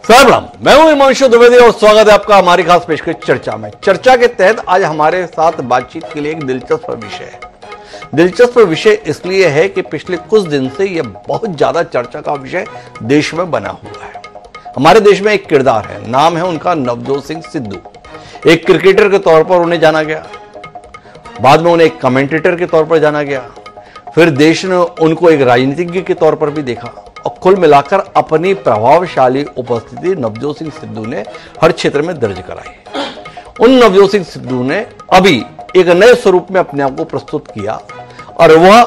राम, मैं हूं हिमांशु द्विवेदी और स्वागत है आपका हमारी खास पेशकश चर्चा में। चर्चा के तहत आज हमारे साथ बातचीत के लिए एक दिलचस्प विषय है। दिलचस्प विषय इसलिए है कि पिछले कुछ दिन से यह बहुत ज्यादा चर्चा का विषय देश में बना हुआ है। हमारे देश में एक किरदार है, नाम है उनका नवजोत सिंह सिद्धू। एक क्रिकेटर के तौर पर उन्हें जाना गया, बाद में उन्हें एक कमेंटेटर के तौर पर जाना गया, फिर देश ने उनको एक राजनीतिज्ञ के तौर पर भी देखा और कुल मिलाकर अपनी प्रभावशाली उपस्थिति नवजोत सिंह सिद्धू ने हर क्षेत्र में दर्ज कराई। उन नवजोत सिंह सिद्धू ने अभी एक नए स्वरूप में अपने आप को प्रस्तुत किया और वह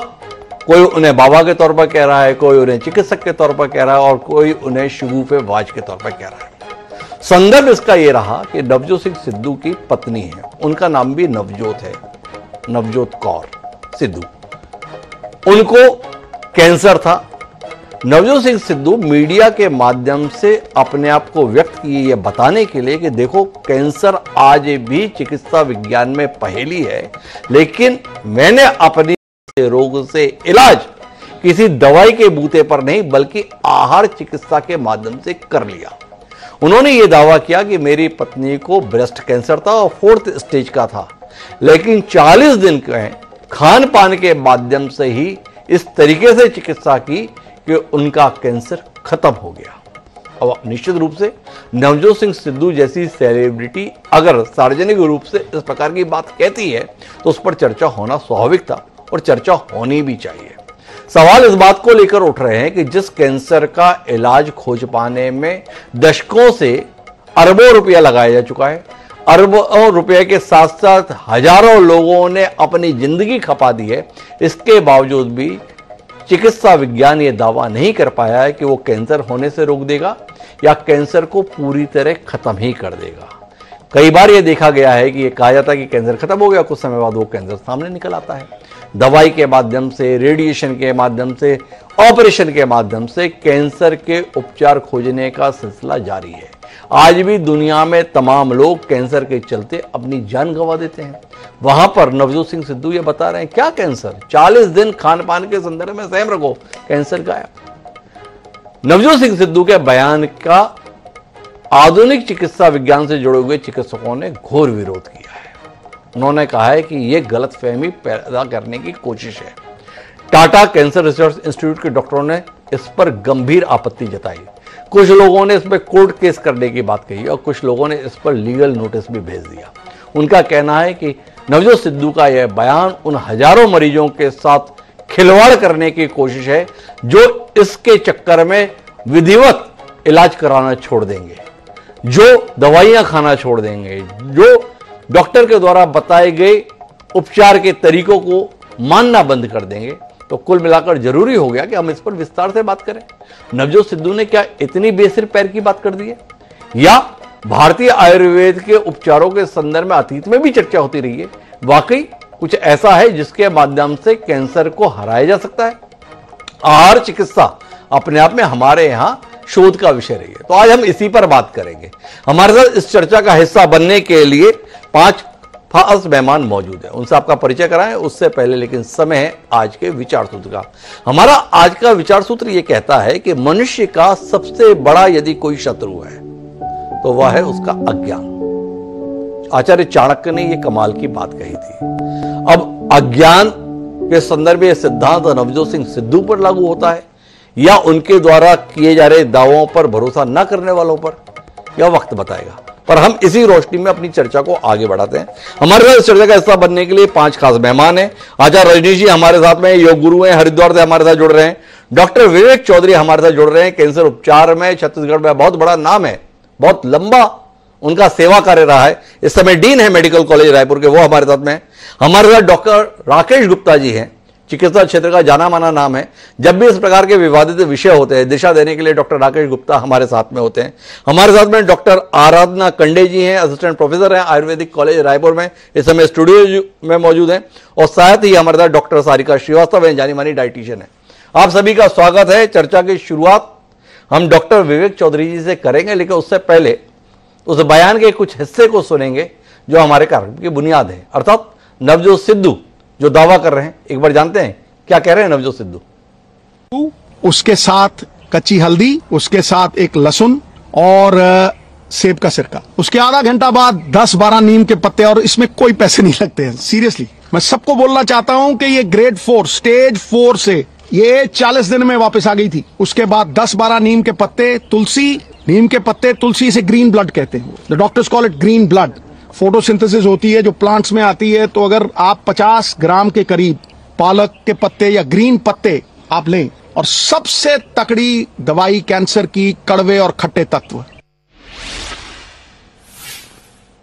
कोई उन्हें बाबा के तौर पर कह रहा है, कोई उन्हें चिकित्सक के तौर पर कह रहा है और कोई उन्हें शगुफेबाज के तौर पर कह रहा है। संदर्भ इसका यह रहा कि नवजोत सिंह सिद्धू की पत्नी है, उनका नाम भी नवजोत है, नवजोत कौर सिद्धू। उनको कैंसर था। नवजोत सिंह सिद्धू मीडिया के माध्यम से अपने आप को व्यक्त किए यह बताने के लिए कि देखो, कैंसर आज भी चिकित्सा विज्ञान में पहेली है, लेकिन मैंने अपनी रोग से इलाज किसी दवाई के बूते पर नहीं बल्कि आहार चिकित्सा के माध्यम से कर लिया। उन्होंने यह दावा किया कि मेरी पत्नी को ब्रेस्ट कैंसर था और 4th स्टेज का था, लेकिन 40 दिन के खान पान के माध्यम से ही इस तरीके से चिकित्सा की कि उनका कैंसर खत्म हो गया। अब निश्चित रूप से नवजोत सिंह सिद्धू जैसी सेलिब्रिटी अगर सार्वजनिक रूप से इस प्रकार की बात कहती है तो उस पर चर्चा होना स्वाभाविक था और चर्चा होनी भी चाहिए। सवाल इस बात को लेकर उठ रहे हैं कि जिस कैंसर का इलाज खोज पाने में दशकों से अरबों रुपया लगाया जा चुका है, अरबों रुपए के साथ साथ हजारों लोगों ने अपनी जिंदगी खपा दी है, इसके बावजूद भी चिकित्सा विज्ञान यह दावा नहीं कर पाया है कि वो कैंसर होने से रोक देगा या कैंसर को पूरी तरह खत्म ही कर देगा। कई बार यह देखा गया है कि यह कहा जाता है कि कैंसर खत्म हो गया, कुछ समय बाद वो कैंसर सामने निकल आता है। दवाई के माध्यम से, रेडिएशन के माध्यम से, ऑपरेशन के माध्यम से कैंसर के उपचार खोजने का सिलसिला जारी है। आज भी दुनिया में तमाम लोग कैंसर के चलते अपनी जान गंवा देते हैं। वहां पर नवजोत सिंह सिद्धू ये बता रहे हैं, क्या कैंसर, 40 दिन खान पान के संदर्भ में सहम रखो, कैंसर गायब। नवजोत सिंह सिद्धू के बयान का आधुनिक चिकित्सा विज्ञान से जुड़े हुए चिकित्सकों ने घोर विरोध किया है। उन्होंने कहा है कि यह गलतफहमी पैदा करने की कोशिश है। टाटा कैंसर रिसर्च इंस्टीट्यूट के डॉक्टरों ने इस पर गंभीर आपत्ति जताई। कुछ लोगों ने इस पर कोर्ट केस करने की बात कही और कुछ लोगों ने इस पर लीगल नोटिस भी भेज दिया। उनका कहना है कि नवजोत सिद्धू का यह बयान उन हजारों मरीजों के साथ खिलवाड़ करने की कोशिश है जो इसके चक्कर में विधिवत इलाज कराना छोड़ देंगे, जो दवाइयां खाना छोड़ देंगे, जो डॉक्टर के द्वारा बताए गए उपचार के तरीकों को मानना बंद कर देंगे। तो कुल मिलाकर जरूरी हो गया कि हम इस पर विस्तार से बात करें। नवजोत सिद्धू ने क्या इतनी बेसिर पैर की बात कर दी है, या भारतीय आयुर्वेद के उपचारों के संदर्भ में अतीत में भी चर्चा होती रही है? वाकई कुछ ऐसा है जिसके माध्यम से कैंसर को हराया जा सकता है? आहार चिकित्सा अपने आप में हमारे यहां शोध का विषय रही है, तो आज हम इसी पर बात करेंगे। हमारे साथ इस चर्चा का हिस्सा बनने के लिए 5 खास मेहमान मौजूद है, उनसे आपका परिचय कराएं। उससे पहले लेकिन समय है आज के विचार सूत्र का। हमारा आज का विचार सूत्र यह कहता है कि मनुष्य का सबसे बड़ा यदि कोई शत्रु है तो वह है उसका अज्ञान। आचार्य चाणक्य ने यह कमाल की बात कही थी। अब अज्ञान के संदर्भ में यह सिद्धांत नवजोत सिंह सिद्धू पर लागू होता है या उनके द्वारा किए जा रहे दावों पर भरोसा न करने वालों पर, यह वक्त बताएगा। पर हम इसी रोशनी में अपनी चर्चा को आगे बढ़ाते हैं। हमारे साथ इस चर्चा का हिस्सा बनने के लिए 5 खास मेहमान हैं। आचार्य रजनीश जी हमारे साथ में योग गुरु हैं, हरिद्वार से हमारे साथ जुड़ रहे हैं। डॉक्टर विवेक चौधरी हमारे साथ जुड़ रहे हैं, कैंसर उपचार में छत्तीसगढ़ में बहुत बड़ा नाम है, बहुत लंबा उनका सेवा कार्य रहा है, इस समय डीन है मेडिकल कॉलेज रायपुर के, वो हमारे साथ में। हमारे साथ डॉक्टर राकेश गुप्ता जी हैं, चिकित्सा क्षेत्र का जाना माना नाम है। जब भी इस प्रकार के विवादित विषय होते हैं, दिशा देने के लिए डॉक्टर राकेश गुप्ता हमारे साथ में होते हैं। हमारे साथ में डॉक्टर आराधना कंडे जी हैं, असिस्टेंट प्रोफेसर हैं आयुर्वेदिक कॉलेज रायपुर में, इस समय स्टूडियो में मौजूद हैं। और साथ ही हमारे साथ डॉक्टर सारिका श्रीवास्तव हैं, जानी मानी डाइटिशियन है। आप सभी का स्वागत है। चर्चा की शुरुआत हम डॉक्टर विवेक चौधरी जी से करेंगे, लेकिन उससे पहले उस बयान के कुछ हिस्से को सुनेंगे जो हमारे कार्यक्रम की बुनियाद है, अर्थात नवजोत सिद्धू जो दावा कर रहे हैं। एक बार जानते हैं क्या कह रहे हैं नवजोत सिद्धू। उसके साथ कच्ची हल्दी, उसके साथ एक लहसुन और सेब का सिरका। उसके आधा घंटा बाद 10-12 नीम के पत्ते, और इसमें कोई पैसे नहीं लगते हैं। सीरियसली मैं सबको बोलना चाहता हूं कि ये ग्रेड 4 स्टेज 4 से ये 40 दिन में वापस आ गई थी। उसके बाद 10-12 नीम के पत्ते, तुलसी, नीम के पत्ते, तुलसी से ग्रीन ब्लड कहते हैं, the doctors call it green blood. Photosynthesis होती है जो प्लांट्स में आती है, तो अगर आप 50 ग्राम के करीब पालक के पत्ते या ग्रीन पत्ते आप लें, और सबसे तकड़ी दवाई कैंसर की कड़वे और खट्टे तत्व।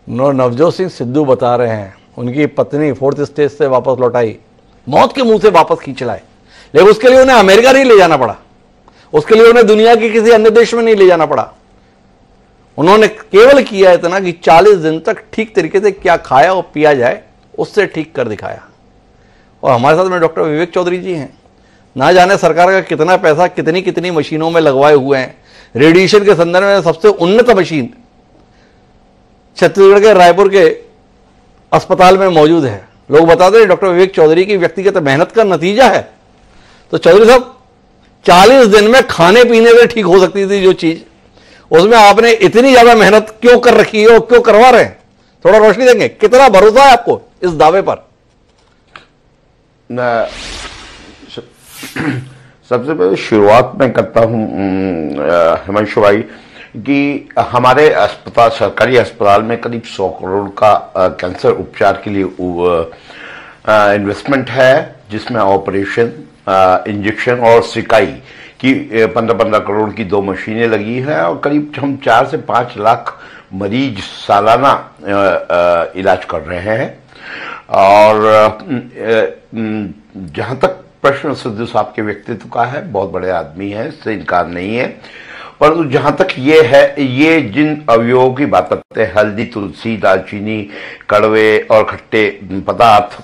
नवजोत सिंह सिद्धू बता रहे हैं उनकी पत्नी 4th स्टेज से वापस लौट आई, मौत के मुंह से वापस खींच लाए, लेकिन उसके लिए उन्हें अमेरिका नहीं ले जाना पड़ा, उसके लिए उन्हें दुनिया के किसी अन्य देश में नहीं ले जाना पड़ा। उन्होंने केवल किया इतना कि 40 दिन तक ठीक तरीके से क्या खाया और पिया जाए उससे ठीक कर दिखाया। और हमारे साथ में डॉक्टर विवेक चौधरी जी हैं। ना जाने सरकार का कितना पैसा कितनी कितनी मशीनों में लगवाए हुए हैं। रेडिएशन के संदर्भ में सबसे उन्नत मशीन छत्तीसगढ़ के रायपुर के अस्पताल में मौजूद है। लोग बताते हैं डॉक्टर विवेक चौधरी की व्यक्तिगत मेहनत का नतीजा है। तो चौधरी साहब, 40 दिन में खाने पीने से ठीक हो सकती थी जो चीज, उसमें आपने इतनी ज्यादा मेहनत क्यों कर रखी है और क्यों करवा रहे हैं? थोड़ा रोशनी देंगे, कितना भरोसा है आपको इस दावे पर? सबसे पहले शुरुआत मैं करता हूं हिमांशु भाई कि हमारे अस्पताल, सरकारी अस्पताल में करीब 100 करोड़ का कैंसर उपचार के लिए इन्वेस्टमेंट है, जिसमें ऑपरेशन, इंजेक्शन और सिकाई की 15-15 करोड़ की 2 मशीनें लगी हैं, और करीब हम 4 से 5 लाख मरीज सालाना इलाज कर रहे हैं। और जहां तक प्रश्न सिद्धू साहब के व्यक्तित्व का है, बहुत बड़े आदमी है, इससे इनकार नहीं है, परंतु जहां तक ये है, ये जिन अवयवों की बात करते हैं, हल्दी, तुलसी, दालचीनी, कड़वे और खट्टे पदार्थ,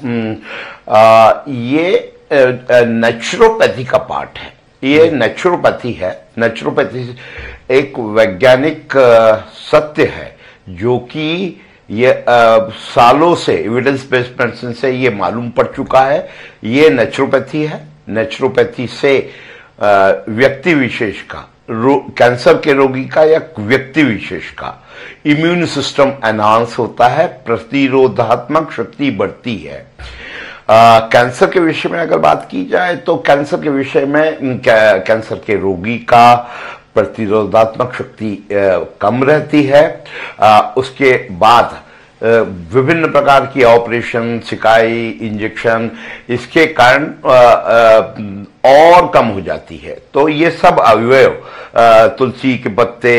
ये नेचुरोपैथी का पार्ट है। ये नेचुरोपैथी है। नेचुरोपैथी एक वैज्ञानिक सत्य है जो कि ये सालों से एविडेंस बेस्ड मेडिसिन से ये मालूम पड़ चुका है। ये नेचुरोपैथी है। नेचुरोपैथी से व्यक्ति विशेष का, कैंसर के रोगी का या व्यक्ति विशेष का इम्यून सिस्टम एनहांस होता है, प्रतिरोधात्मक शक्ति बढ़ती है। कैंसर के विषय में अगर बात की जाए तो कैंसर के विषय में कैंसर के रोगी का प्रतिरोधात्मक शक्ति कम रहती है। उसके बाद विभिन्न प्रकार की ऑपरेशन, सिकाई, इंजेक्शन, इसके कारण और कम हो जाती है। तो ये सब अवयव, तुलसी के पत्ते,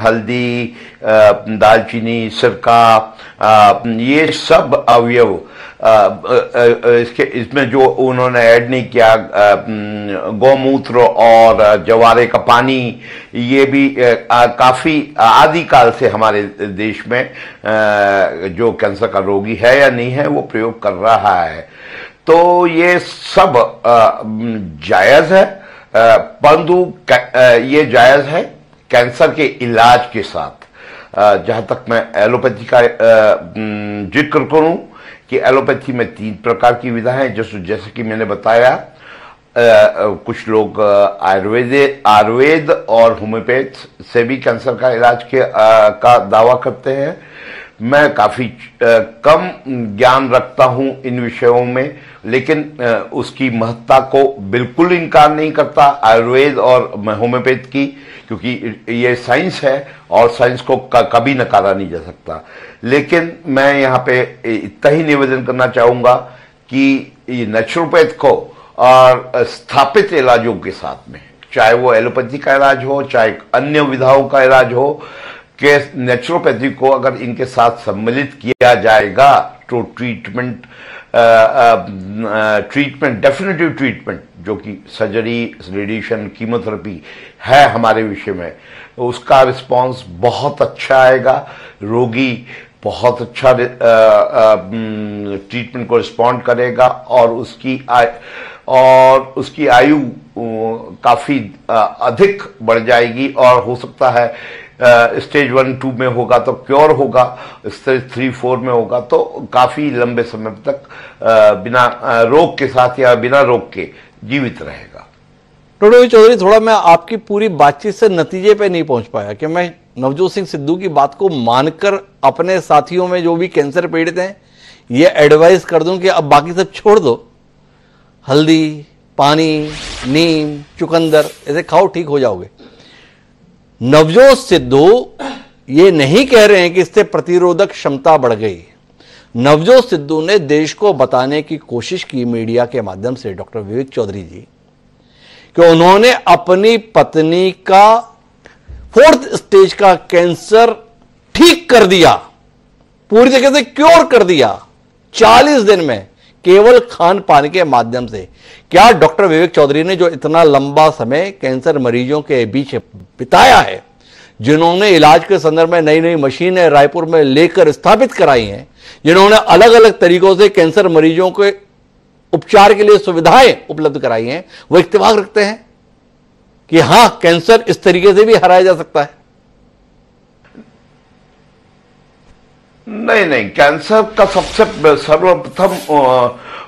हल्दी, दालचीनी, सिरका, ये सब अवयव, इसमें जो उन्होंने ऐड नहीं किया, गौमूत्र और जवारे का पानी, ये भी काफी आदिकाल से हमारे देश में जो कैंसर का रोगी है या नहीं है वो प्रयोग कर रहा है। तो ये सब जायज है, परंतु ये जायज है कैंसर के इलाज के साथ। जहां तक मैं एलोपैथी का जिक्र करूं कि एलोपैथी में 3 प्रकार की विधा है, जैसे कि मैंने बताया। कुछ लोग आयुर्वेद और होम्योपैथ से भी कैंसर का इलाज का दावा करते हैं। मैं काफी कम ज्ञान रखता हूं इन विषयों में, लेकिन उसकी महत्ता को बिल्कुल इनकार नहीं करता आयुर्वेद और होम्योपैथ की, क्योंकि ये साइंस है और साइंस को कभी नकारा नहीं जा सकता। लेकिन मैं यहाँ पे इतना ही निवेदन करना चाहूंगा कि ये नेचुरोपैथ को और स्थापित इलाजों के साथ में, चाहे वो एलोपैथी का इलाज हो, चाहे अन्य विधाओं का इलाज हो, कि नेचुरोपैथी को अगर इनके साथ सम्मिलित किया जाएगा तो ट्रीटमेंट, डेफिनेटिव ट्रीटमेंट, जो कि सर्जरी, रेडिएशन, कीमोथेरेपी है हमारे विषय में, उसका रिस्पांस बहुत अच्छा आएगा। रोगी बहुत अच्छा ट्रीटमेंट को रिस्पॉन्ड करेगा और उसकी आयु काफी अधिक बढ़ जाएगी, और हो सकता है स्टेज 1-2 में होगा तो क्योर होगा, स्टेज 3-4 में होगा तो काफी लंबे समय तक बिना रोग के साथ या बिना रोग के जीवित रहेगा। डॉक्टर चौधरी, थोड़ा मैं आपकी पूरी बातचीत से नतीजे पे नहीं पहुंच पाया कि मैं नवजोत सिंह सिद्धू की बात को मानकर अपने साथियों में जो भी कैंसर पीड़ित हैं ये एडवाइस कर दूं कि अब बाकी सब छोड़ दो, हल्दी, पानी, नीम, चुकंदर ऐसे खाओ, ठीक हो जाओगे। नवजोत सिद्धू ये नहीं कह रहे हैं कि इससे प्रतिरोधक क्षमता बढ़ गई। नवजोत सिद्धू ने देश को बताने की कोशिश की मीडिया के माध्यम से, डॉक्टर विवेक चौधरी जी, कि उन्होंने अपनी पत्नी का 4th स्टेज का कैंसर ठीक कर दिया, पूरी तरीके से क्योर कर दिया 40 दिन में, केवल खान पान के माध्यम से। क्या डॉक्टर विवेक चौधरी ने जो इतना लंबा समय कैंसर मरीजों के बीच बिताया है, जिन्होंने इलाज के संदर्भ में नई नई मशीनें रायपुर में लेकर स्थापित कराई हैं, जिन्होंने अलग अलग तरीकों से कैंसर मरीजों के उपचार के लिए सुविधाएं उपलब्ध कराई हैं, वो इत्तेफाक रखते हैं कि हां, कैंसर इस तरीके से भी हराया जा सकता है? नहीं, कैंसर का सबसे सर्वप्रथम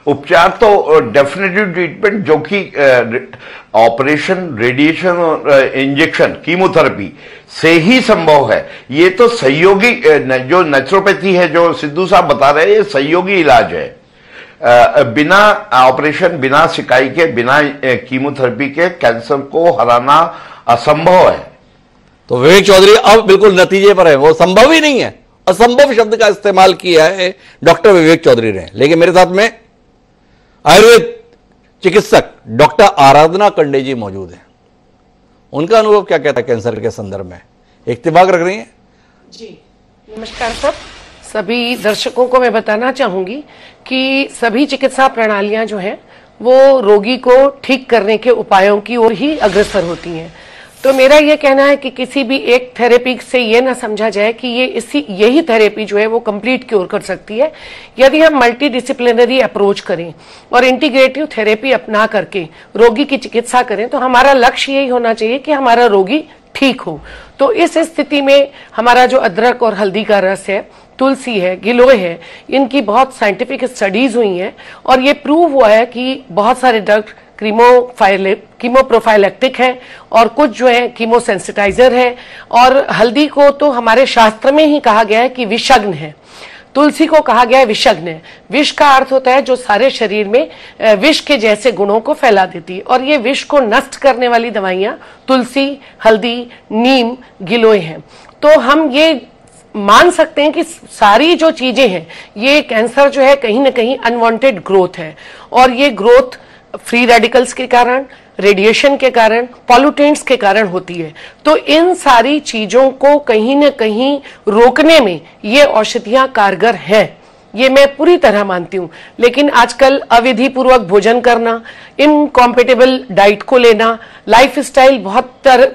उपचार तो डेफिनेटिव ट्रीटमेंट, जो कि ऑपरेशन, रेडिएशन और इंजेक्शन, कीमोथेरेपी से ही संभव है। ये तो सहयोगी जो नेचुरोपैथी है, जो सिद्धू साहब बता रहे हैं, ये सहयोगी इलाज है। बिना ऑपरेशन, बिना सिकाई के, बिना कीमोथेरेपी के कैंसर को हराना असंभव है। तो विवेक चौधरी अब बिल्कुल नतीजे पर है, वो संभव ही नहीं है, असंभव शब्द का इस्तेमाल किया है डॉक्टर विवेक चौधरी ने। लेकिन मेरे साथ में आयुर्वेद चिकित्सक डॉक्टर आराधना कंडे जी मौजूद हैं। उनका अनुभव क्या कहता है कैंसर के संदर्भ में? इत्तेफाक रख रही हैं? जी नमस्कार सब सभी दर्शकों को मैं बताना चाहूंगी कि सभी चिकित्सा प्रणालियां जो हैं वो रोगी को ठीक करने के उपायों की ओर ही अग्रसर होती हैं। तो मेरा ये कहना है कि किसी भी एक थेरेपी से ये ना समझा जाए कि यही थेरेपी जो है वो कंप्लीट क्योर कर सकती है। यदि हम मल्टी डिसिप्लिनरी अप्रोच करें और इंटीग्रेटिव थेरेपी अपना करके रोगी की चिकित्सा करें तो हमारा लक्ष्य यही होना चाहिए कि हमारा रोगी ठीक हो। तो इस स्थिति में हमारा जो अदरक और हल्दी का रस है, तुलसी है, गिलोय है, इनकी बहुत साइंटिफिक स्टडीज हुई हैं और ये प्रूव हुआ है कि बहुत सारे ड्रग कीमोप्रोफाइलेक्टिक है और कुछ जो है कीमोसेंसिटाइजर है। और हल्दी को तो हमारे शास्त्र में ही कहा गया है कि विषग्न है, तुलसी को कहा गया है विषग्न। विष का अर्थ होता है जो सारे शरीर में विष के जैसे गुणों को फैला देती है, और ये विष को नष्ट करने वाली दवाइयां तुलसी, हल्दी, नीम, गिलोय हैं। तो हम ये मान सकते हैं कि सारी जो चीजें हैं, ये कैंसर जो है कहीं ना कहीं अनवांटेड ग्रोथ है, और ये ग्रोथ फ्री रेडिकल्स के कारण, रेडिएशन के कारण, पॉल्यूटेंट्स के कारण होती है। तो इन सारी चीजों को कहीं न कहीं रोकने में ये औषधियां कारगर हैं, ये मैं पूरी तरह मानती हूं। लेकिन आजकल अविधि पूर्वक भोजन करना, इनकॉम्पेटेबल डाइट को लेना, लाइफस्टाइल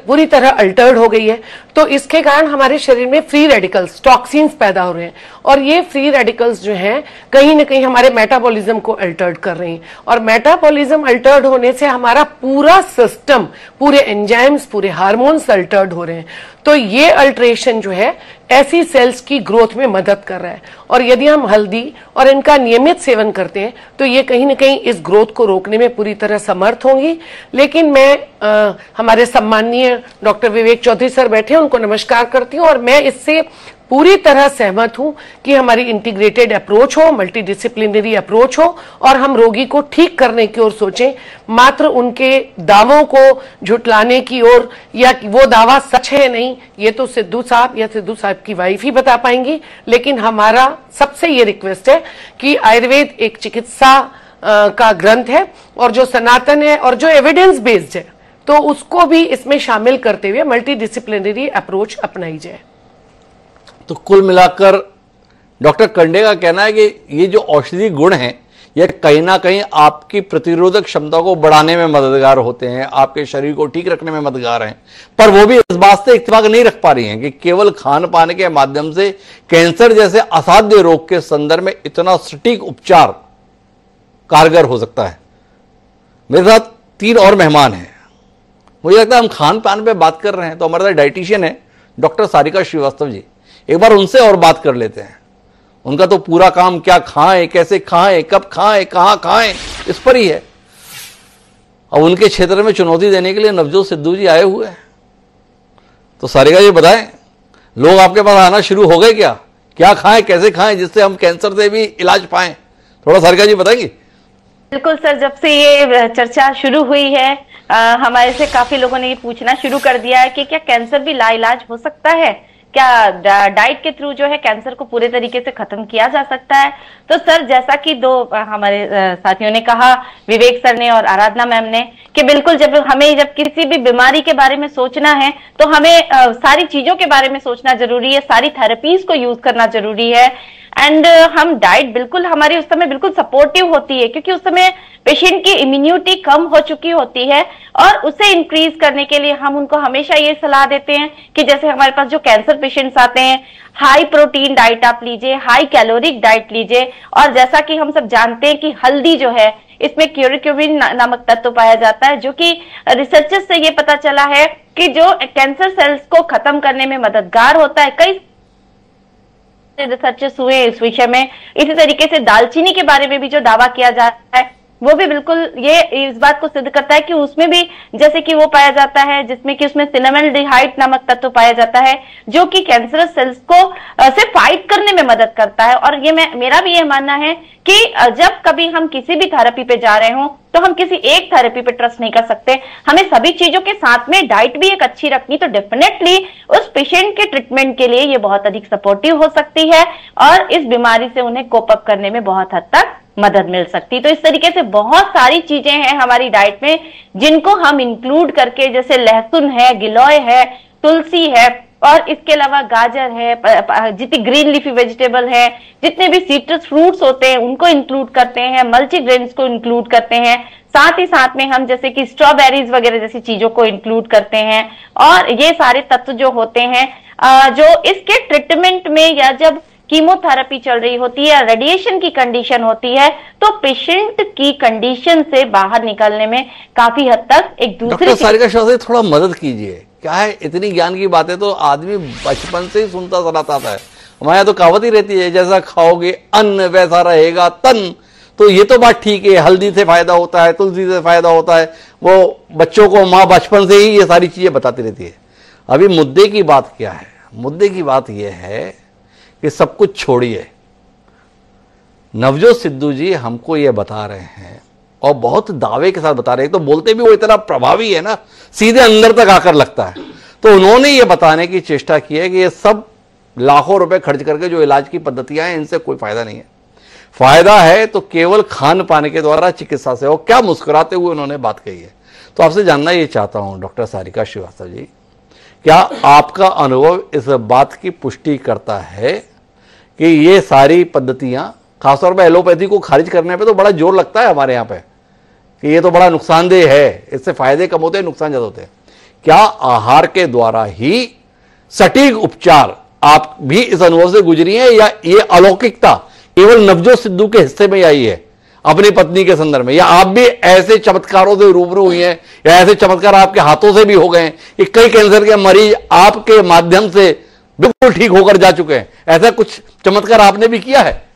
पूरी तरह अल्टर्ड हो गई है। तो इसके कारण हमारे शरीर में फ्री रेडिकल्स, टॉक्सिन्स पैदा हो रहे हैं, और ये फ्री रेडिकल्स जो हैं कहीं ना कहीं हमारे मेटाबॉलिज्म को अल्टर्ड कर रहे हैं। और मेटाबॉलिज्म अल्टर्ड होने से हमारा पूरा सिस्टम, पूरे एंजाइम्स, पूरे हार्मोन्स अल्टर्ड हो रहे हैं। तो ये अल्ट्रेशन जो है ऐसी सेल्स की ग्रोथ में मदद कर रहा है, और यदि हम हल्दी और इनका नियमित सेवन करते हैं तो ये कहीं ना कहीं इस ग्रोथ को रोकने में पूरी तरह समर्थ होंगी। लेकिन मैं हमारे सम्माननीय डॉक्टर विवेक चौधरी सर बैठे हैं, उनको नमस्कार करती हूं, और मैं इससे पूरी तरह सहमत हूं कि हमारी इंटीग्रेटेड अप्रोच हो, मल्टी डिसिप्लिनरी अप्रोच हो, और हम रोगी को ठीक करने की ओर सोचें, मात्र उनके दावों को झुटलाने की ओर, या वो दावा सच है नहीं, ये तो सिद्धू साहब या सिद्धू साहब की वाइफ ही बता पाएंगी। लेकिन हमारा सबसे ये रिक्वेस्ट है कि आयुर्वेद एक चिकित्सा का ग्रंथ है, और जो सनातन है और जो एविडेंस बेस्ड है, तो उसको भी इसमें शामिल करते हुए मल्टी डिसिप्लिनरी अप्रोच अपनाई जाए। तो कुल मिलाकर डॉक्टर कंडे का कहना है कि ये जो औषधि गुण हैं ये कहीं ना कहीं आपकी प्रतिरोधक क्षमता को बढ़ाने में मददगार होते हैं, आपके शरीर को ठीक रखने में मददगार हैं, पर वो भी इस बात से इत्तेफाक नहीं रख पा रही हैं कि केवल खान पान के माध्यम से कैंसर जैसे असाध्य रोग के संदर्भ में इतना सटीक उपचार कारगर हो सकता है। मेरे साथ 3 और मेहमान हैं। मुझे लगता है हम खान पान पे बात कर रहे हैं, तो हमारे साथ डाइटिशियन है डॉक्टर सारिका श्रीवास्तव जी, एक बार उनसे और बात कर लेते हैं। उनका तो पूरा काम क्या खाएं, कैसे खाएं, कब खाएं, कहां खाएं, इस पर ही है। अब उनके क्षेत्र में चुनौती देने के लिए नवजोत सिद्धू जी आए हुए हैं। तो सारिका जी बताएं लोग आपके पास आना शुरू हो गए क्या? क्या खाएं, कैसे खाएं जिससे हम कैंसर से भी इलाज पाएं? थोड़ा सारिका जी बताएंगी। बिल्कुल सर, जब से ये चर्चा शुरू हुई है हमारे से काफी लोगों ने ये पूछना शुरू कर दिया है कि क्या कैंसर भी लाइलाज हो सकता है, क्या डाइट के थ्रू जो है कैंसर को पूरे तरीके से खत्म किया जा सकता है। तो सर जैसा कि दो हमारे साथियों ने कहा, विवेक सर ने और आराधना मैम ने, कि बिल्कुल जब किसी भी बीमारी के बारे में सोचना है तो हमें सारी चीजों के बारे में सोचना जरूरी है, सारी थेरेपीज को यूज करना जरूरी है। एंड हम डाइट बिल्कुल हमारी उस समय बिल्कुल सपोर्टिव होती है, क्योंकि उस समय पेशेंट की इम्यूनिटी कम हो चुकी होती है और उसे इंक्रीज करने के लिए हम उनको हमेशा ये सलाह देते हैं कि जैसे हमारे पास जो कैंसर पेशेंट्स आते हैं, हाई प्रोटीन डाइट आप लीजिए, हाई कैलोरिक डाइट लीजिए। और जैसा कि हम सब जानते हैं कि हल्दी जो है इसमें क्यूरिक्यूमिन नामक तत्व पाया जाता है, जो कि रिसर्चेस से ये पता चला है कि जो कैंसर सेल्स को खत्म करने में मददगार होता है। कई रिसर्चेस हुए इस विषय में। इसी तरीके से दालचीनी के बारे में भी जो दावा किया जा रहा है वो भी बिल्कुल ये इस बात को सिद्ध करता है कि उसमें भी जैसे कि वो पाया जाता है जिसमें कि उसमें सिनेमल्डिहाइड नामक तत्व पाया जाता है, जो कि कैंसरस सेल्स को से फाइट करने में मदद करता है। और ये मेरा भी ये मानना है कि जब कभी हम किसी भी थेरेपी पे जा रहे हो तो हम किसी एक थेरेपी पे ट्रस्ट नहीं कर सकते, हमें सभी चीजों के साथ में डाइट भी एक अच्छी रखनी, तो डेफिनेटली उस पेशेंट के ट्रीटमेंट के लिए ये बहुत अधिक सपोर्टिव हो सकती है और इस बीमारी से उन्हें कोप अप करने में बहुत हद तक मदद मिल सकती। तो इस तरीके से बहुत सारी चीजें हैं हमारी डाइट में जिनको हम इंक्लूड करके, जैसे लहसुन है, गिलोय है, तुलसी है, और इसके अलावा गाजर है, जितनी ग्रीन लीफी वेजिटेबल है, जितने भी सिट्रस फ्रूट्स होते हैं उनको इंक्लूड करते हैं, मल्टीग्रेन्स को इंक्लूड करते हैं, साथ ही साथ में हम जैसे कि स्ट्रॉबेरीज वगैरह जैसी चीजों को इंक्लूड करते हैं। और ये सारे तत्व जो होते हैं जो इसके ट्रीटमेंट में या जब कीमोथेरेपी चल रही होती है, रेडिएशन की कंडीशन होती है, तो पेशेंट की कंडीशन से बाहर निकलने में काफी हद तक एक दूसरे। डॉक्टर सारिका शाह से थोड़ा मदद कीजिए। क्या है, इतनी ज्ञान की बातें तो आदमी बचपन से ही सुनता चला आता है। हमारे यहाँ तो कहावत ही रहती है, जैसा खाओगे अन्न वैसा रहेगा तन। तो ये तो बात ठीक है, हल्दी से फायदा होता है, तुलसी से फायदा होता है, वो बच्चों को माँ बचपन से ही ये सारी चीजें बताती रहती है। अभी मुद्दे की बात क्या है? मुद्दे की बात यह है कि सब कुछ छोड़िए, नवजोत सिद्धू जी हमको ये बता रहे हैं और बहुत दावे के साथ बता रहे हैं, तो बोलते भी वो इतना प्रभावी है ना, सीधे अंदर तक आकर लगता है। तो उन्होंने ये बताने की चेष्टा की है कि ये सब लाखों रुपए खर्च करके जो इलाज की पद्धतियां हैं इनसे कोई फायदा नहीं है। फायदा है तो केवल खान पान के द्वारा चिकित्सा से हो। क्या मुस्कुराते हुए उन्होंने बात कही है। तो आपसे जानना ये चाहता हूं डॉक्टर सारिका श्रीवास्तव जी, क्या आपका अनुभव इस बात की पुष्टि करता है कि ये सारी पद्धतियां, खासतौर पर एलोपैथी को खारिज करने पे तो बड़ा जोर लगता है हमारे यहाँ पे कि ये तो बड़ा नुकसानदेह है, इससे फायदे कम होते हैं, नुकसान ज्यादा होते हैं। क्या आहार के द्वारा ही सटीक उपचार आप भी इस अनुभव से गुजरी है, या ये अलौकिकता केवल नवजोत सिद्धू के हिस्से में आई है अपनी पत्नी के संदर्भ में, या आप भी ऐसे चमत्कारों से रूबरू हुई हैं, या ऐसे चमत्कार आपके हाथों से भी हो गए कि कई कैंसर के मरीज आपके माध्यम से बिल्कुल ठीक होकर जा चुके हैं? ऐसा कुछ चमत्कार आपने भी किया है?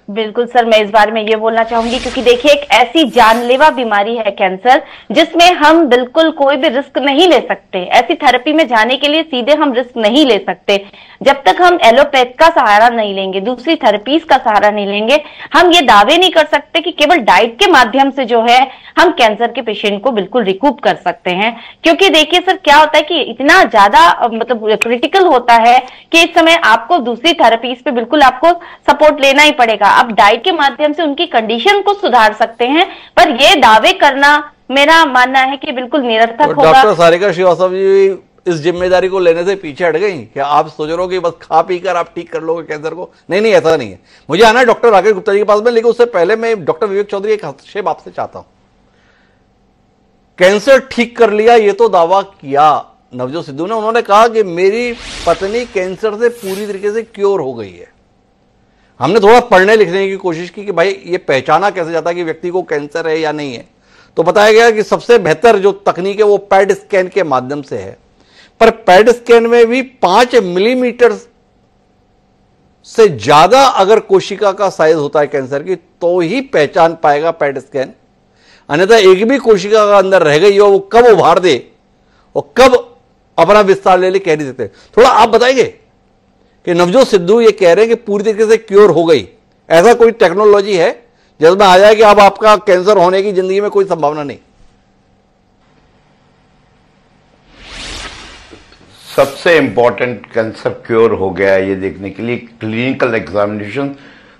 बिल्कुल सर, मैं इस बारे में ये बोलना चाहूंगी, क्योंकि देखिए एक ऐसी जानलेवा बीमारी है कैंसर जिसमें हम बिल्कुल कोई भी रिस्क नहीं ले सकते। ऐसी थेरेपी में जाने के लिए सीधे हम रिस्क नहीं ले सकते। जब तक हम एलोपैथ का सहारा नहीं लेंगे, दूसरी थेरेपीज का सहारा नहीं लेंगे, हम ये दावे नहीं कर सकते कि केवल डाइट के माध्यम से जो है हम कैंसर के पेशेंट को बिल्कुल रिकूप कर सकते हैं। क्योंकि देखिए सर क्या होता है कि इतना ज्यादा मतलब क्रिटिकल होता है कि इस समय आपको दूसरी थेरेपीज पे बिल्कुल आपको सपोर्ट लेना ही पड़ेगा। आप डाइट के माध्यम से उनकी कंडीशन को सुधार सकते हैं, पर ये दावे करना मेरा मानना है कि बिल्कुल निरर्थक होगा। डॉक्टर सारिका श्रीवास्तव जी इस जिम्मेदारी को लेने से पीछे हट गई? क्या आप सोच रहे हो कि बस खा पी कर आप ठीक कर लोगे कैंसर को? नहीं नहीं, ऐसा नहीं है। मुझे आना है डॉक्टर राकेश गुप्ता जी के पास में, लेकिन उससे पहले मैं डॉक्टर विवेक चौधरी एक हस्तक्षेप आपसे चाहता हूं। कैंसर ठीक कर लिया ये तो दावा किया नवजोत सिद्धू ने, उन्होंने कहा कि मेरी पत्नी कैंसर से पूरी तरीके से क्योर हो गई है। हमने थोड़ा पढ़ने लिखने की कोशिश की कि भाई ये पहचाना कैसे जाता है कि व्यक्ति को कैंसर है या नहीं है। तो बताया गया कि सबसे बेहतर जो तकनीक है वो पैड स्कैन के माध्यम से है, पर पैड स्कैन में भी 5 मिलीमीटर से ज्यादा अगर कोशिका का साइज होता है कैंसर की तो ही पहचान पाएगा पैड स्कैन, अन्यथा एक भी कोशिका का अंदर रह गई हो वो कब उभार दे और कब अपना विस्तार ले ले कह नहीं सकते। थोड़ा आप बताएंगे कि नवजोत सिद्धू ये कह रहे हैं कि पूरी तरीके से क्योर हो गई। ऐसा कोई टेक्नोलॉजी है जिसमें आ जाए कि अब आपका कैंसर होने की जिंदगी में कोई संभावना नहीं? सबसे इंपॉर्टेंट कैंसर क्योर हो गया ये देखने के लिए क्लिनिकल एग्जामिनेशन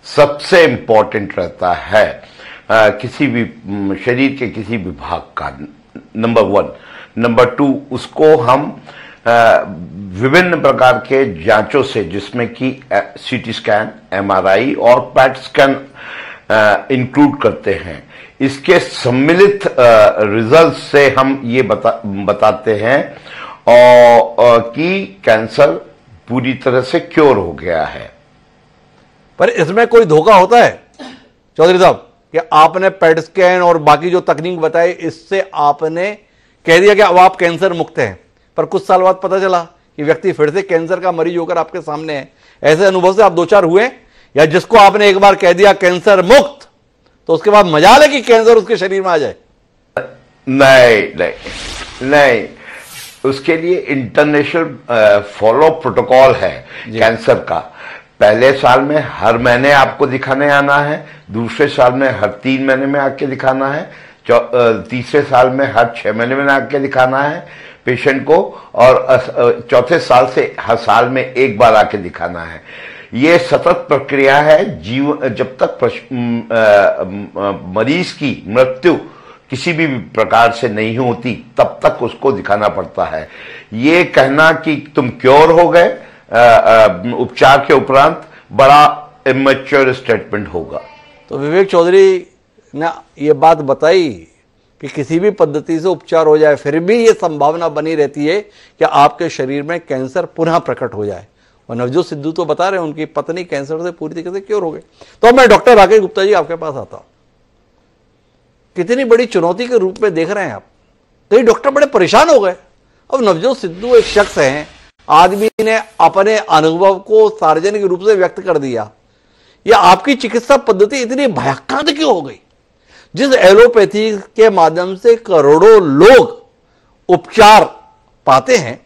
सबसे इंपॉर्टेंट रहता है किसी भी शरीर के किसी भी भाग का, नंबर 1। नंबर 2, उसको हम विभिन्न प्रकार के जांचों से, जिसमें कि सीटी स्कैन, एमआरआई और पैट स्कैन इंक्लूड करते हैं, इसके सम्मिलित रिजल्ट से हम ये बताते हैं और कि कैंसर पूरी तरह से क्योर हो गया है। पर इसमें कोई धोखा होता है चौधरी साहब कि आपने पेट स्कैन और बाकी जो तकनीक बताई, इससे आपने कह दिया कि अब आप कैंसर मुक्त हैं, पर कुछ साल बाद पता चला कि व्यक्ति फिर से कैंसर का मरीज होकर आपके सामने है? ऐसे अनुभव से आप 2-4 हुए? या जिसको आपने एक बार कह दिया कैंसर मुक्त, तो उसके बाद मजाल है कि कैंसर उसके शरीर में आ जाए? नहीं, उसके लिए इंटरनेशनल फॉलो प्रोटोकॉल है कैंसर का। पहले साल में हर महीने आपको दिखाने आना है, दूसरे साल में हर 3 महीने में आके दिखाना है, तीसरे साल में हर 6 महीने में आके दिखाना है पेशेंट को, और चौथे साल से हर साल में एक बार आके दिखाना है। ये सतत प्रक्रिया है। जब तक मरीज की मृत्यु किसी भी प्रकार से नहीं होती तब तक उसको दिखाना पड़ता है। ये कहना कि तुम क्योर हो गए उपचार के उपरांत बड़ा इमेच्योर स्टेटमेंट होगा। तो विवेक चौधरी ने ये बात बताई कि किसी भी पद्धति से उपचार हो जाए, फिर भी ये संभावना बनी रहती है कि आपके शरीर में कैंसर पुनः प्रकट हो जाए। और नवजोत सिद्धू तो बता रहे हैं उनकी पत्नी कैंसर से पूरी तरीके से क्योर हो गई। तो मैं डॉक्टर राकेश गुप्ता जी आपके पास आता हूं। कितनी बड़ी चुनौती के रूप में देख रहे हैं आप? तो ये डॉक्टर बड़े परेशान हो गए। अब नवजोत सिद्धू एक शख्स हैं, आदमी ने अपने अनुभव को सार्वजनिक रूप से व्यक्त कर दिया। यह आपकी चिकित्सा पद्धति इतनी भयंकर क्यों हो गई? जिस एलोपैथी के माध्यम से करोड़ों लोग उपचार पाते हैं,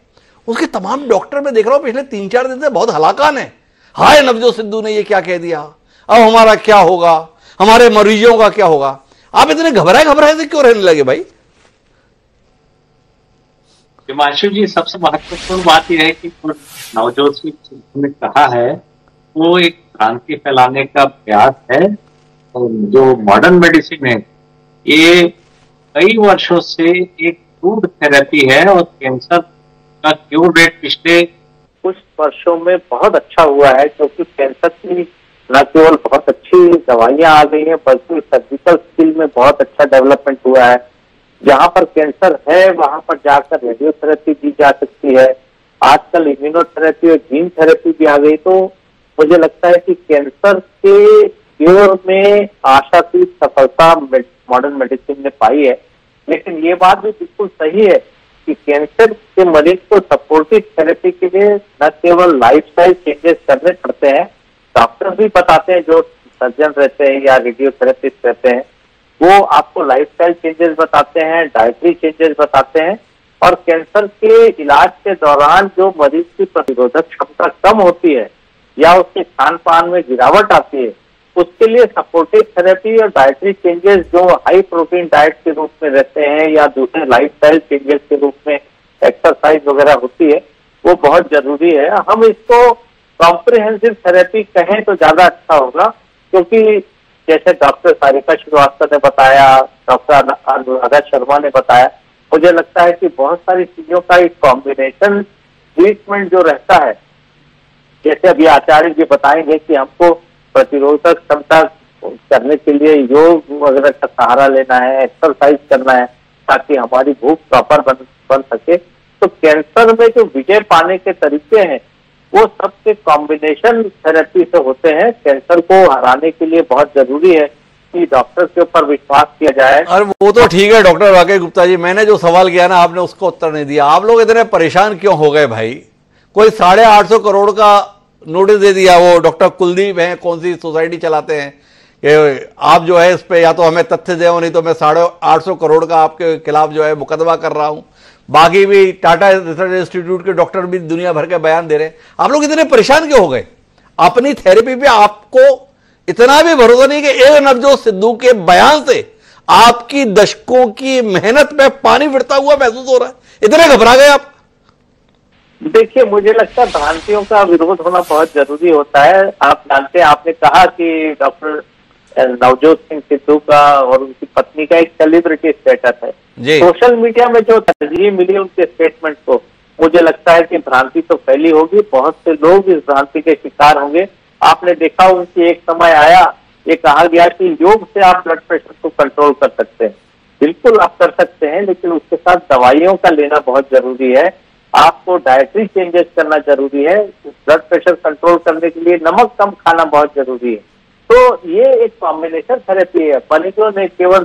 उसके तमाम डॉक्टर में देख रहा हूं पिछले 3-4 दिन से बहुत हलाकान है। हाय नवजोत सिद्धू ने ये क्या कह दिया, अब हमारा क्या होगा, हमारे मरीजों का क्या होगा? आप इतने घबराए से क्यों रहने लगे भाई? हिमांशु जी, सबसे महत्वपूर्ण बात यह है कि नवजोत सिद्धू ने कहा है वो एक भ्रांति फैलाने का प्रयास है। और जो मॉडर्न मेडिसिन है ये कई वर्षों से एक फूड थेरेपी है और कैंसर का क्योर रेट पिछले कुछ वर्षों में बहुत अच्छा हुआ है, क्योंकि कैंसर की न केवल बहुत अच्छी दवाइयां आ गई हैं बल्कि सर्जिकल स्किल में बहुत अच्छा डेवलपमेंट हुआ है। जहां पर कैंसर है वहां पर जाकर रेडियोथेरेपी दी जा सकती है। आजकल इम्यूनोथेरेपी और जीन थेरेपी भी आ गई। तो मुझे लगता है कि कैंसर के क्योर में आशातीत सफलता मॉडर्न मेडिसिन ने पाई है। लेकिन ये बात भी बिल्कुल सही है कि कैंसर के मरीज को सपोर्टिव थेरेपी के लिए न केवल लाइफस्टाइल चेंजेस करने पड़ते हैं, डॉक्टर भी बताते हैं, जो सर्जन रहते हैं या रेडियोथेरेपिस्ट रहते हैं वो आपको लाइफस्टाइल चेंजेस बताते हैं, डाइटरी चेंजेस बताते हैं। और कैंसर के इलाज के दौरान जो मरीज की प्रतिरोधक क्षमता कम होती है या उसके खान पान में गिरावट आती है, उसके लिए सपोर्टिव थेरेपी और डाइटरी चेंजेस जो हाई प्रोटीन डाइट के रूप में रहते हैं या दूसरे लाइफस्टाइल चेंजेस के रूप में एक्सरसाइज वगैरह होती है, वो बहुत जरूरी है। हम इसको कॉम्प्रिहेंसिव थेरेपी कहें तो ज्यादा अच्छा होगा, क्योंकि जैसे डॉक्टर सारिका श्रीवास्तव ने बताया, डॉक्टर अनुराधा शर्मा ने बताया, मुझे लगता है कि बहुत सारी चीजों का एक कॉम्बिनेशन ट्रीटमेंट जो रहता है, जैसे अभी आचार्य जी बताएंगे कि हमको प्रतिरोधक क्षमता करने के लिए योग वगैरह का सहारा लेना है, एक्सरसाइज करना है ताकि हमारी भूख प्रॉपर बन सके। तो कैंसर में जो विजय पाने के तरीके हैं वो सबके कॉम्बिनेशन थेरेपी से होते हैं। कैंसर को हराने के लिए बहुत जरूरी है कि डॉक्टर के ऊपर विश्वास किया जाए। और वो तो ठीक है डॉक्टर राकेश गुप्ता जी, मैंने जो सवाल किया ना आपने उसको उत्तर नहीं दिया। आप लोग इतने परेशान क्यों हो गए भाई? कोई 850 करोड़ का नोटिस दे दिया, वो डॉक्टर कुलदीप हैं, कौन सी सोसाइटी चलाते हैं, कि आप जो है इस पे या तो हमें तथ्य दो, नहीं तो मैं 850 करोड़ का आपके खिलाफ जो है मुकदमा कर रहा हूं। बाकी भी टाटा रिसर्च इंस्टीट्यूट के डॉक्टर भी दुनिया भर के बयान दे रहे हैं। आप लोग इतने परेशान क्यों हो गए? अपनी थेरेपी पे आपको इतना भी भरोसा नहीं कि एक नवजोत सिद्धू के बयान से आपकी दशकों की मेहनत में पानी फिरता हुआ महसूस हो रहा है? इतने घबरा गए आप? देखिए, मुझे लगता है भ्रांतियों का विरोध होना बहुत जरूरी होता है। आप जानते हैं, आपने कहा कि डॉक्टर नवजोत सिंह सिद्धू का और उनकी पत्नी का एक सेलिब्रिटी स्टेटस है। सोशल मीडिया में जो तरजीह मिली उनके स्टेटमेंट को, मुझे लगता है कि भ्रांति तो फैली होगी, बहुत से लोग इस भ्रांति के शिकार होंगे। आपने देखा, उनकी एक समय आया, ये कहा गया कि योग से आप ब्लड प्रेशर को कंट्रोल कर सकते हैं। बिल्कुल आप कर सकते हैं, लेकिन उसके साथ दवाइयों का लेना बहुत जरूरी है। आपको डाइटरी चेंजेस करना जरूरी है। ब्लड प्रेशर कंट्रोल करने के लिए नमक कम खाना बहुत जरूरी है। तो ये एक कॉम्बिनेशन थेरेपी है। मरीजों ने केवल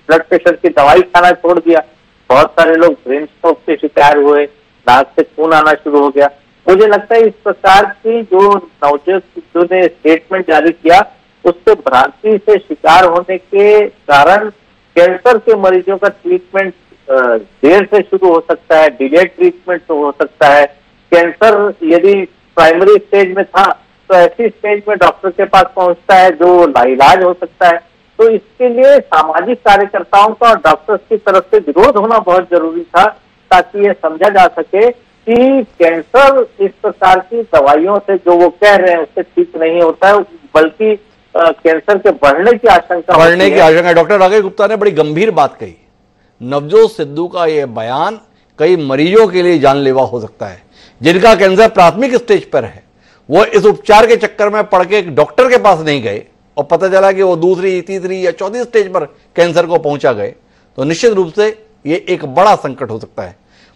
ब्लड प्रेशर की दवाई खाना छोड़ दिया, बहुत सारे लोग ब्रेन स्ट्रोक के शिकार हुए, नाक से खून आना शुरू हो गया। मुझे लगता है इस प्रकार की जो नवजोत सिद्धू ने स्टेटमेंट जारी किया, उससे भ्रांति से शिकार होने के कारण कैंसर के मरीजों का ट्रीटमेंट देर से शुरू हो सकता है, डिलेड ट्रीटमेंट तो हो सकता है। कैंसर यदि प्राइमरी स्टेज में था तो ऐसी स्टेज में डॉक्टर के पास पहुंचता है जो लाइलाज हो सकता है। तो इसके लिए सामाजिक कार्यकर्ताओं का और डॉक्टर्स की तरफ से विरोध होना बहुत जरूरी था, ताकि ये समझा जा सके कि कैंसर इस प्रकार की दवाइयों से जो वो कह रहे हैं उससे ठीक नहीं होता है, बल्कि कैंसर के बढ़ने की आशंका। डॉक्टर राकेश गुप्ता ने बड़ी गंभीर बात कही। नवजोत सिद्धू का यह बयान कई मरीजों के लिए जानलेवा हो सकता है, जिनका कैंसर प्राथमिक स्टेज पर है। वो इस उपचार के चक्कर में पड़ के एक डॉक्टर के पास नहीं गए और पता चला कि वो दूसरी, तीसरी या चौथी स्टेज पर कैंसर को पहुंचा गए, तो निश्चित रूप से ये एक बड़ा संकट हो सकता है।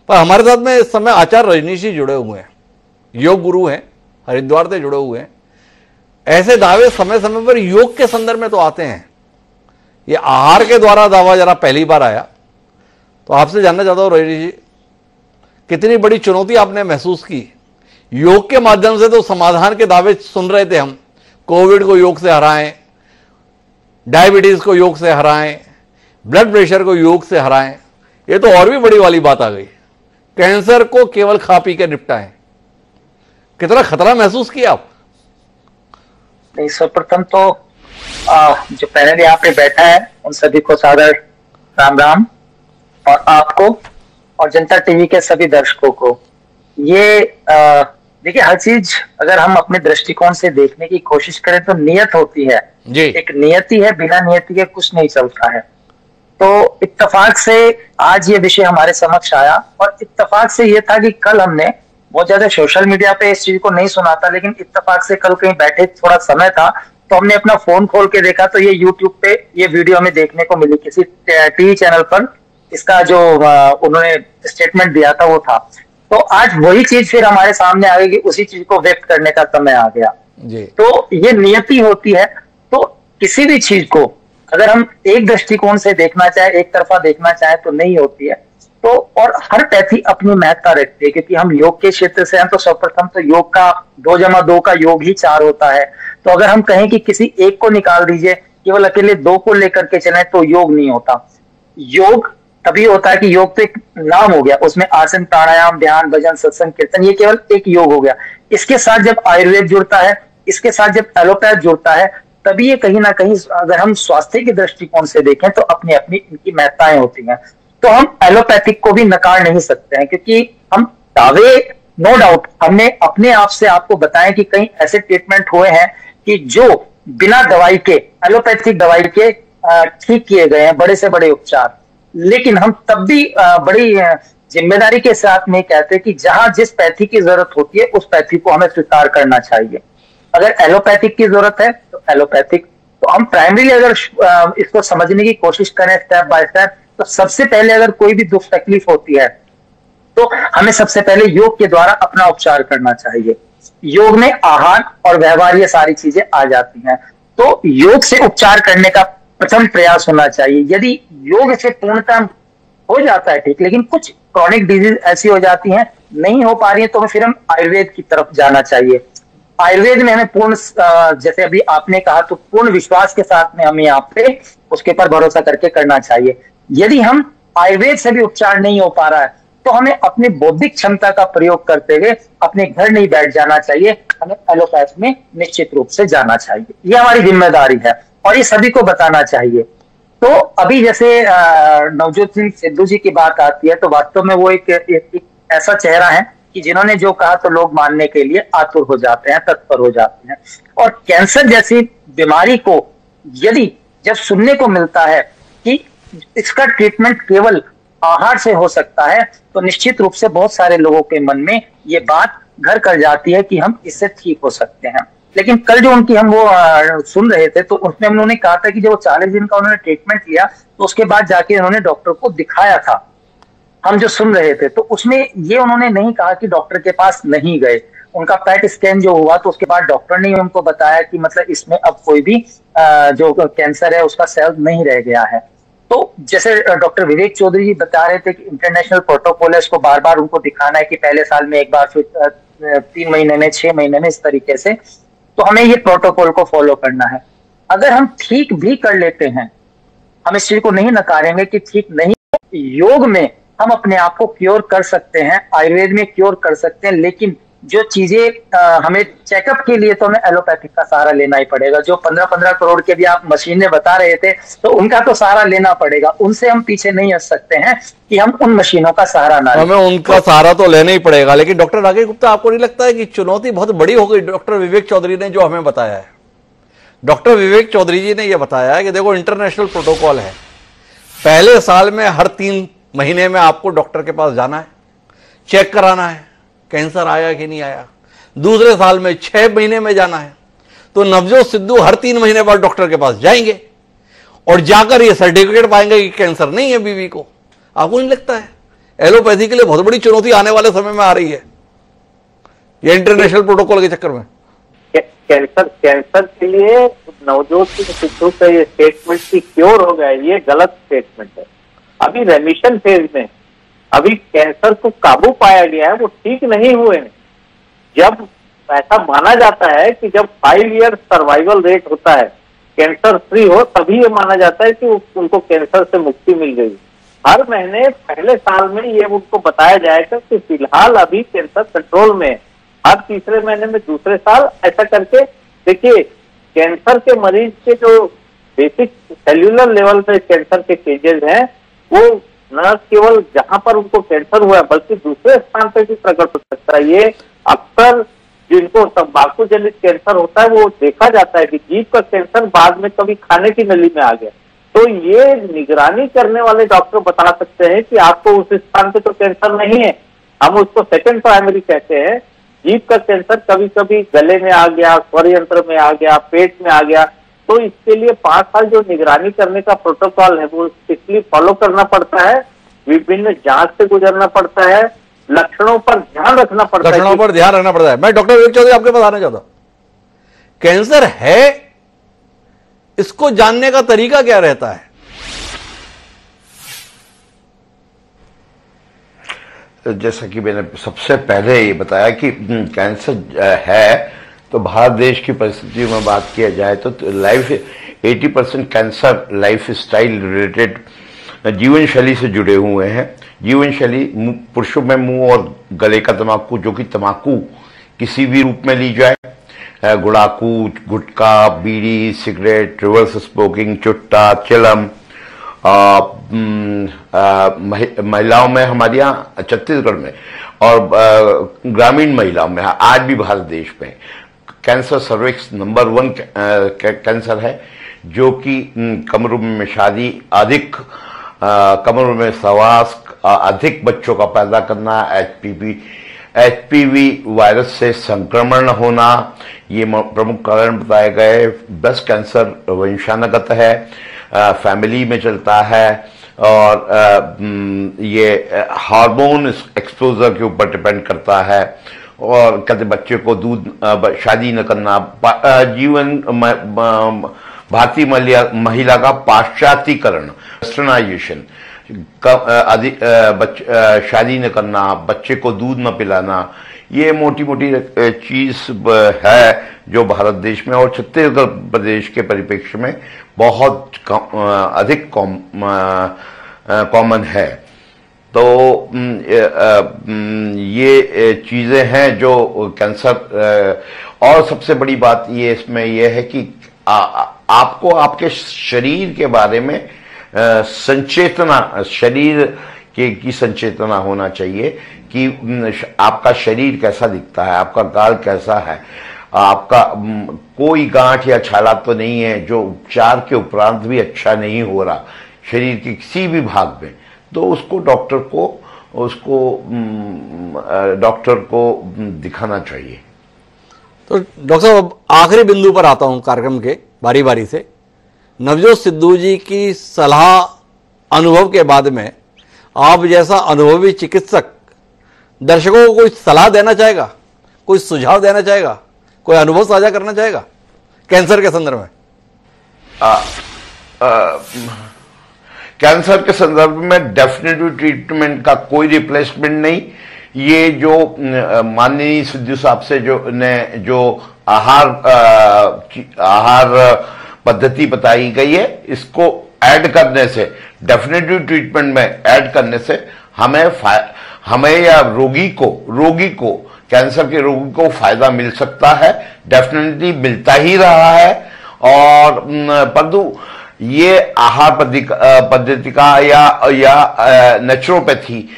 पर हमारे साथ में इस समय आचार्य रजनीश जी जुड़े हुए हैं, योग गुरु हैं, हरिद्वार से जुड़े हुए हैं। ऐसे दावे समय समय पर योग के संदर्भ में तो आते हैं, ये आहार के द्वारा दावा जरा पहली बार आया। तो आपसे जानना चाहता हूं रजनीश जी, कितनी बड़ी चुनौती आपने महसूस की? योग के माध्यम से तो समाधान के दावे सुन रहे थे हम, कोविड को योग से हराएं, डायबिटीज को योग से हराएं, ब्लड प्रेशर को योग से हराएं। ये तो और भी बड़ी वाली बात आ गई, कैंसर को केवल खा पी के निपटाएं। कितना खतरा महसूस किया आप? नहीं, सर्वप्रथम तो जो पैनल यहाँ पे बैठा है उन सभी को सादर राम राम, और आपको और जनता टीवी के सभी दर्शकों को। ये देखिए, हर चीज अगर हम अपने दृष्टिकोण से देखने की कोशिश करें तो नियत होती है जी। एक नियति है, बिना नियति के कुछ नहीं चलता है। तो इत्तेफाक से आज ये विषय हमारे समक्ष आया, और इत्तेफाक से ये था कि कल हमने बहुत ज्यादा सोशल मीडिया पे इस चीज को नहीं सुना था, लेकिन इत्तेफाक से कल कहीं बैठे थोड़ा समय था तो हमने अपना फोन खोल के देखा तो ये यूट्यूब पे ये वीडियो हमें देखने को मिली, किसी टीवी चैनल पर इसका जो उन्होंने स्टेटमेंट दिया था वो था। तो आज वही चीज फिर हमारे सामने आ गई कि उसी चीज को व्यक्त करने का समय आ गया जी। तो ये नियति होती है। तो किसी भी चीज को अगर हम एक दृष्टिकोण से देखना चाहे, एक तरफा देखना चाहे तो नहीं होती है। तो और हर पैथी अपनी महत्ता रखती है, क्योंकि हम योग के क्षेत्र से हैं तो सर्वप्रथम तो योग का 2+2 का योग ही 4 होता है। तो अगर हम कहें कि किसी एक को निकाल दीजिए, केवल अकेले 2 को लेकर के चले, तो योग नहीं होता। योग तभी होता है कि योग तो एक नाम हो गया, उसमें आसन, प्राणायाम, ध्यान, भजन, सत्संग, कीर्तन, ये केवल एक योग हो गया। इसके साथ जब आयुर्वेद जुड़ता है, इसके साथ जब एलोपैथ जुड़ता है, तभी ये कहीं ना कहीं अगर हम स्वास्थ्य के दृष्टिकोण से देखें तो अपनी अपनी इनकी महत्ताएं होती हैं। तो हम एलोपैथिक को भी नकार नहीं सकते हैं, क्योंकि हम दावे, नो डाउट हमने अपने आप से आपको बताया कि कई ऐसे ट्रीटमेंट हुए हैं कि जो बिना दवाई के, एलोपैथिक दवाई के ठीक किए गए हैं, बड़े से बड़े उपचार। लेकिन हम तब भी बड़ी जिम्मेदारी के साथ में कहते हैं कि जहां जिस पैथी की जरूरत होती है उस पैथी को हमें स्वीकार करना चाहिए। अगर एलोपैथिक की जरूरत है तो एलोपैथिक। तो हम प्राइमरीली अगर इसको समझने की कोशिश करें स्टेप बाय स्टेप, तो सबसे पहले अगर कोई भी दुख तकलीफ होती है तो हमें सबसे पहले योग के द्वारा अपना उपचार करना चाहिए। योग में आहार और व्यवहार ये सारी चीजें आ जाती हैं। तो योग से उपचार करने का प्रथम प्रयास होना चाहिए। यदि योग से पूर्णतः हो जाता है ठीक, लेकिन कुछ क्रॉनिक डिजीज ऐसी हो जाती हैं, नहीं हो पा रही है, तो फिर हम आयुर्वेद की तरफ जाना चाहिए। आयुर्वेद में हमें पूर्ण, जैसे अभी आपने कहा, तो पूर्ण विश्वास के साथ में हमें यहाँ पे उसके पर भरोसा करके करना चाहिए। यदि हम आयुर्वेद से भी उपचार नहीं हो पा रहा है तो हमें अपनी बौद्धिक क्षमता का प्रयोग करते हुए अपने घर नहीं बैठ जाना चाहिए, हमें एलोपैथ में निश्चित रूप से जाना चाहिए। ये हमारी जिम्मेदारी है और ये सभी को बताना चाहिए। तो अभी जैसे नवजोत सिंह सिद्धू जी की बात आती है, तो वास्तव में वो एक ऐसा चेहरा है कि जिन्होंने जो कहा तो लोग मानने के लिए आतुर हो जाते हैं, तत्पर हो जाते हैं। और कैंसर जैसी बीमारी को यदि जब सुनने को मिलता है कि इसका ट्रीटमेंट केवल आहार से हो सकता है, तो निश्चित रूप से बहुत सारे लोगों के मन में ये बात घर कर जाती है कि हम इससे ठीक हो सकते हैं। लेकिन कल जो उनकी हम वो सुन रहे थे, तो उसमें उन्होंने कहा था कि जब 40 दिन का उन्होंने ट्रीटमेंट लिया, तो उसके बाद जाके उन्होंने डॉक्टर को दिखाया था। हम जो सुन रहे थे, तो उसमें ये उन्होंने नहीं कहा कि डॉक्टर के पास नहीं गए। उनका पेट स्कैन जो हुआ, तो उसके बाद डॉक्टर ने उनको बताया कि मतलब इसमें अब कोई भी जो कैंसर है उसका सेल नहीं रह गया है। तो जैसे डॉक्टर विवेक चौधरी जी बता रहे थे कि इंटरनेशनल प्रोटोकॉल है, इसको बार बार उनको दिखाना है कि पहले साल में एक बार, फिर 3 महीने में, 6 महीने में, इस तरीके से। तो हमें ये प्रोटोकॉल को फॉलो करना है। अगर हम ठीक भी कर लेते हैं, हम इस चीज को नहीं नकारेंगे कि ठीक नहीं, योग में हम अपने आप को क्योर कर सकते हैं, आयुर्वेद में क्योर कर सकते हैं, लेकिन जो चीजें हमें चेकअप के लिए तो हमें एलोपैथिक का सहारा लेना ही पड़ेगा। जो 15-15 करोड़ के भी आप मशीनें बता रहे थे, तो उनका तो सहारा लेना पड़ेगा, उनसे हम पीछे नहीं हट सकते हैं कि हम उन मशीनों का सहारा ना लें। हमें उनका सहारा तो लेना ही पड़ेगा। लेकिन डॉक्टर राकेश गुप्ता, आपको नहीं लगता है कि चुनौती बहुत बड़ी हो गई? डॉक्टर विवेक चौधरी ने जो हमें बताया है, डॉक्टर विवेक चौधरी जी ने यह बताया है कि देखो, इंटरनेशनल प्रोटोकॉल है, पहले साल में हर 3 महीने में आपको डॉक्टर के पास जाना है, चेक कराना है कैंसर आया कि नहीं आया। दूसरे साल में 6 महीने में जाना है। तो नवजोत सिद्धू हर 3 महीने बाद डॉक्टर के पास जाएंगे और जाकर ये सर्टिफिकेट पाएंगे कि कैंसर नहीं है बीवी को। आपको नहीं लगता है एलोपैथी के लिए बहुत बड़ी चुनौती आने वाले समय में आ रही है, ये इंटरनेशनल प्रोटोकॉल के चक्कर में? कैंसर के लिए नवजोत सिंह सिद्धू का ये स्टेटमेंट की क्योर हो गया, ये गलत स्टेटमेंट है। अभी रेमिशन फेज में, अभी कैंसर को काबू पाया गया है, वो ठीक नहीं हुए हैं। जब ऐसा माना जाता है कि जब 5 ईयर सर्वाइवल रेट होता है, कैंसर फ्री हो, तभी ये माना जाता है कि उनको कैंसर से मुक्ति मिल गई। हर महीने पहले साल में ये उनको बताया जाएगा कि फिलहाल अभी कैंसर कंट्रोल में, हर तीसरे महीने में दूसरे साल, ऐसा करके देखिए कैंसर के मरीज के जो बेसिक सेल्यूलर लेवल पे कैंसर के स्टेजेस हैं, वो न केवल जहां पर उनको कैंसर हुआ है बल्कि दूसरे स्थान पे भी प्रकट हो सकता है। ये अक्सर जिनको तंबाकू जनित कैंसर होता है, वो देखा जाता है कि जीभ का कैंसर बाद में कभी खाने की नली में आ गया। तो ये निगरानी करने वाले डॉक्टर बता सकते हैं कि आपको उस स्थान पे तो कैंसर नहीं है, हम उसको सेकंड प्राइमरी कहते हैं। जीभ का कैंसर कभी कभी गले में आ गया, स्वर यंत्र में आ गया, पेट में आ गया, तो इसके लिए 5 साल जो निगरानी करने का प्रोटोकॉल है वो स्ट्रिक्टली फॉलो करना पड़ता है, विभिन्न जांच से गुजरना पड़ता है, लक्षणों पर ध्यान रखना पड़ता है। लक्षणों पर ध्यान रखना पड़ता है। मैं डॉक्टर विवेक चौधरी आपके बताना चाहता हूं, कैंसर है, इसको जानने का तरीका क्या रहता है? जैसा कि मैंने सबसे पहले ये बताया कि कैंसर है, तो भारत देश की परिस्थितियों में बात किया जाए तो life 80% cancer life style related जीवन शैली से जुड़े हुए हैं। जीवन शैली, पुरुषों में मुंह और गले का तंबाकू, जो कि तंबाकू किसी भी रूप में ली जाए, गुड़ाकू, गुटखा, बीड़ी, सिगरेट, रिवर्स स्मोकिंग, चुट्टा, चिलम, महिलाओं में हमारे यहाँ छत्तीसगढ़ में और ग्रामीण महिलाओं में, आज भी भारत देश में कैंसर सर्विक्स नंबर 1 कैंसर है, जो कि कमर में शादी, अधिक कमर में सहवास, अधिक बच्चों का पैदा करना, एचपीवी वायरस से संक्रमण होना, ये प्रमुख कारण बताए गए। ब्रेस्ट कैंसर वंशानुगत है, फैमिली में चलता है और ये हार्मोन एक्सपोजर के ऊपर डिपेंड करता है। और कहते बच्चे को दूध, शादी न करना, जीवन भारतीय महिला का पाश्चात्यकरण, वेस्टर्नाइजेशन, शादी न करना, बच्चे को दूध न पिलाना, ये मोटी मोटी चीज है जो भारत देश में और छत्तीसगढ़ प्रदेश के परिप्रेक्ष्य में बहुत अधिक कॉमन है। तो ये चीजें हैं जो कैंसर। और सबसे बड़ी बात ये इसमें यह है कि आपको आपके शरीर के बारे में संचेतना, शरीर की संचेतना होना चाहिए कि आपका शरीर कैसा दिखता है, आपका गाल कैसा है, आपका कोई गांठ या छाला तो नहीं है जो उपचार के उपरांत भी अच्छा नहीं हो रहा शरीर के किसी भी भाग में, तो उसको डॉक्टर को दिखाना चाहिए। तो डॉक्टर साहब, अब आखिरी बिंदु पर आता हूं कार्यक्रम के बारी बारी से। नवजोत सिद्धू जी की सलाह अनुभव के बाद में आप जैसा अनुभवी चिकित्सक दर्शकों को कोई सलाह देना चाहेगा, कोई सुझाव देना चाहेगा, कोई अनुभव साझा करना चाहेगा कैंसर के संदर्भ में? कैंसर के संदर्भ में डेफिनेटिव ट्रीटमेंट का कोई रिप्लेसमेंट नहीं। ये जो माननीय सिद्धू साहब से जो आहार पद्धति बताई गई है, इसको ऐड करने से, डेफिनेटिव ट्रीटमेंट में ऐड करने से हमें या रोगी को कैंसर के रोगी को फायदा मिल सकता है, डेफिनेटली मिलता ही रहा है। और परंतु ये आहार पद्धति का या नेचुरोपैथी,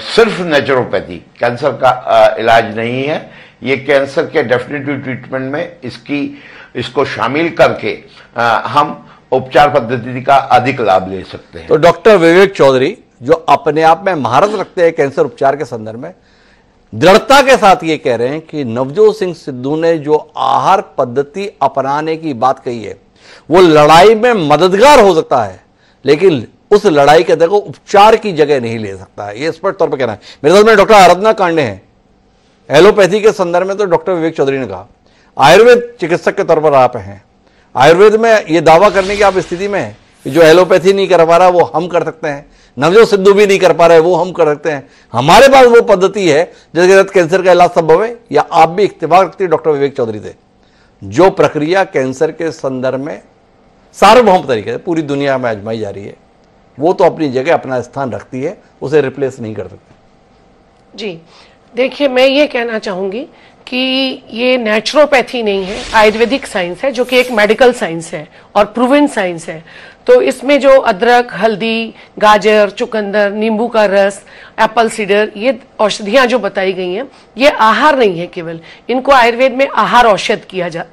सिर्फ नेचुरोपैथी कैंसर का इलाज नहीं है। ये कैंसर के डेफिनेटिव ट्रीटमेंट में इसको शामिल करके हम उपचार पद्धति का अधिक लाभ ले सकते हैं। तो डॉक्टर विवेक चौधरी, जो अपने आप में महारत रखते हैं कैंसर उपचार के संदर्भ में, दृढ़ता के साथ ये कह रहे हैं कि नवजोत सिंह सिद्धू ने जो आहार पद्धति अपनाने की बात कही है वो लड़ाई में मददगार हो सकता है, लेकिन उस लड़ाई के अंदर उपचार की जगह नहीं ले सकता है। ये स्पष्ट तौर पर कहना है। मेरे साथ में डॉक्टर आराधना कांडे हैं। एलोपैथी के संदर्भ में तो डॉक्टर विवेक चौधरी ने कहा, आयुर्वेद चिकित्सक के तौर पर आप हैं, आयुर्वेद में ये दावा करने की आप स्थिति में हैं कि जो एलोपैथी नहीं कर पा रहा वो हम कर सकते हैं, नवजोत सिद्धू भी नहीं कर पा रहे वो हम कर सकते हैं, हमारे पास वो पद्धति है जिसके तहत कैंसर का इलाज संभव है? या आप भी इत्तेफाक रखती है डॉक्टर विवेक चौधरी से? जो प्रक्रिया कैंसर के संदर्भ में सार्वभौम तरीके से पूरी दुनिया में आजमाई जा रही है, वो तो अपनी जगह अपना स्थान रखती है, उसे रिप्लेस नहीं कर सकते। जी देखिए, मैं ये कहना चाहूंगी कि ये नेचुरोपैथी नहीं है, आयुर्वेदिक साइंस है, जो कि एक मेडिकल साइंस है और प्रूवन साइंस है। तो इसमें जो अदरक, हल्दी, गाजर, चुकंदर, नींबू का रस, एप्पल सीडर, ये औषधियां जो बताई गई हैं, ये आहार नहीं है केवल, इनको आयुर्वेद में आहार औषध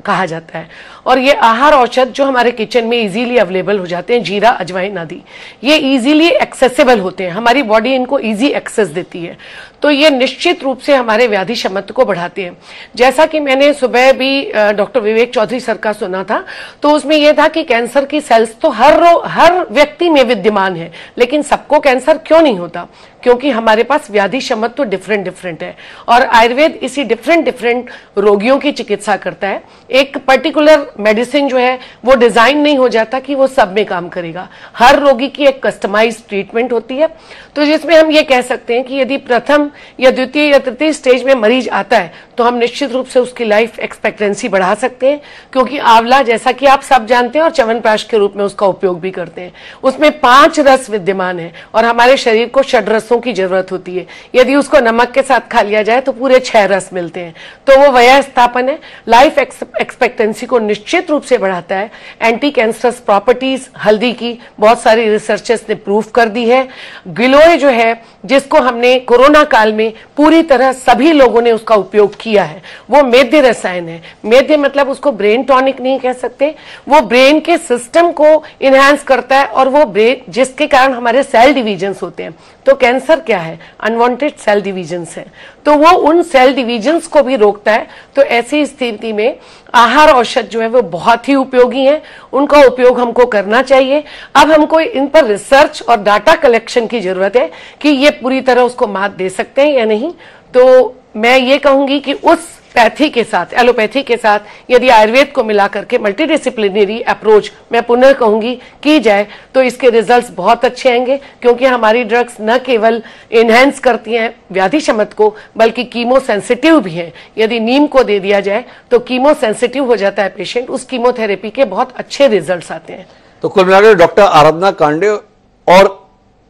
कहा जाता है। और ये आहार औषध जो हमारे किचन में इजीली अवेलेबल हो जाते हैं, जीरा, अजवाइन आदि, ये इजीली एक्सेसिबल होते हैं, हमारी बॉडी इनको इजी एक्सेस देती है। तो ये निश्चित रूप से हमारे व्याधि क्षमता को बढ़ाते हैं। जैसा कि मैंने सुबह भी डॉक्टर विवेक चौधरी सर का सुना था, तो उसमें यह था कि कैंसर की सेल्स तो हर व्यक्ति में विद्यमान है, लेकिन सबको कैंसर क्यों नहीं होता? क्योंकि हमारे पास व्याधि क्षमता तो डिफरेंट है और आयुर्वेद इसी डिफरेंट रोगियों की चिकित्सा करता है। एक पर्टिकुलर मेडिसिन जो है वो डिजाइन नहीं हो जाता कि वो सब में काम करेगा, हर रोगी की एक कस्टमाइज्ड ट्रीटमेंट होती है। तो जिसमें हम ये कह सकते हैं कि यदि प्रथम या द्वितीय या तृतीय स्टेज में मरीज आता है तो हम निश्चित रूप से उसकी लाइफ एक्सपेक्टेंसी बढ़ा सकते हैं, क्योंकि आंवला, जैसा कि आप सब जानते हैं और च्यवनप्राश के रूप में उसका उपयोग भी करते हैं, उसमें 5 रस विद्यमान है और हमारे शरीर को 6 रसों की जरूरत होती है। यदि उसको नमक के साथ खा लिया जाए तो पूरे 6 रस मिलते हैं। तो वो वया स्थापन है, लाइफ एक्सपेक्टेंसी को निश्चित रूप से बढ़ाता है। एंटी कैंसरस प्रॉपर्टीज हल्दी की बहुत सारी रिसर्चर्स ने प्रूव कर दी है। गिलोय जो है, जिसको हमने कोरोना काल में पूरी तरह सभी लोगों ने उसका उपयोग किया है, वो मेद्य रसायन है। मेद्य मतलब उसको ब्रेन टॉनिक नहीं कह सकते, वो ब्रेन के सिस्टम को इनहैंस करता है और वो ब्रेन, जिसके कारण हमारे सेल डिविजन्स होते हैं। तो कैंसर क्या है? अनवांटेड सेल डिविजन्स है, तो वो उन सेल डिविजन्स को भी रोकता है। तो ऐसी स्थिति में आहार औषध जो है वो बहुत ही उपयोगी है, उनका उपयोग हमको करना चाहिए। अब हमको इन पर रिसर्च और डाटा कलेक्शन की जरूरत है कि ये पूरी तरह उसको मात दे सकते हैं या नहीं। तो मैं ये कहूंगी कि उस पैथी के साथ, एलोपैथी के साथ यदि आयुर्वेद को मिलाकर के मल्टीडिसिप्लिनरी अप्रोच मैं पुनः कहूंगी की जाए तो इसके रिजल्ट्स बहुत अच्छे आएंगे, क्योंकि हमारी ड्रग्स न केवल इनहेंस करती हैं व्याधि क्षमता को, बल्कि कीमो सेंसिटिव भी हैं। यदि नीम को दे दिया जाए तो कीमो सेंसिटिव हो जाता है पेशेंट, उस कीमोथेरेपी के बहुत अच्छे रिजल्ट आते हैं। तो कुल मिलाकर डॉक्टर आराधना कांडे और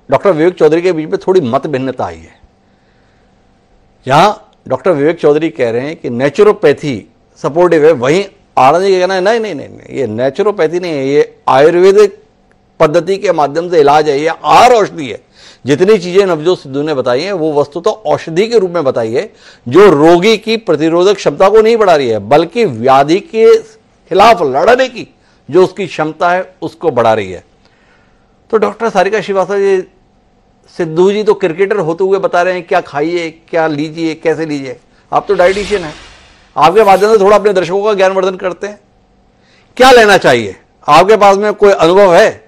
डॉक्टर विवेक चौधरी के बीच में थोड़ी मत भिन्नता आई है। जहां डॉक्टर विवेक चौधरी कह रहे हैं कि नेचुरोपैथी सपोर्टिव है, वहीं आनंद जी कहना है नहीं नहीं नहीं, ये नेचुरोपैथी नहीं है, ये आयुर्वेदिक पद्धति के माध्यम से इलाज है, ये आहार औषधि है। जितनी चीजें नवजोत सिद्धू ने बताई हैं वो वस्तु तो औषधि के रूप में बताई है, जो रोगी की प्रतिरोधक क्षमता को नहीं बढ़ा रही है, बल्कि व्याधि के खिलाफ लड़ने की जो उसकी क्षमता है उसको बढ़ा रही है। तो डॉक्टर सारिका श्रीवास्तव जी, सिद्धू जी तो क्रिकेटर होते हुए बता रहे हैं क्या खाइए, क्या लीजिए, कैसे लीजिए। आप तो डाइटिशियन हैं, आपके माध्यम से थोड़ा अपने दर्शकों का ज्ञानवर्धन करते हैं। क्या लेना चाहिए? आपके पास में कोई अनुभव है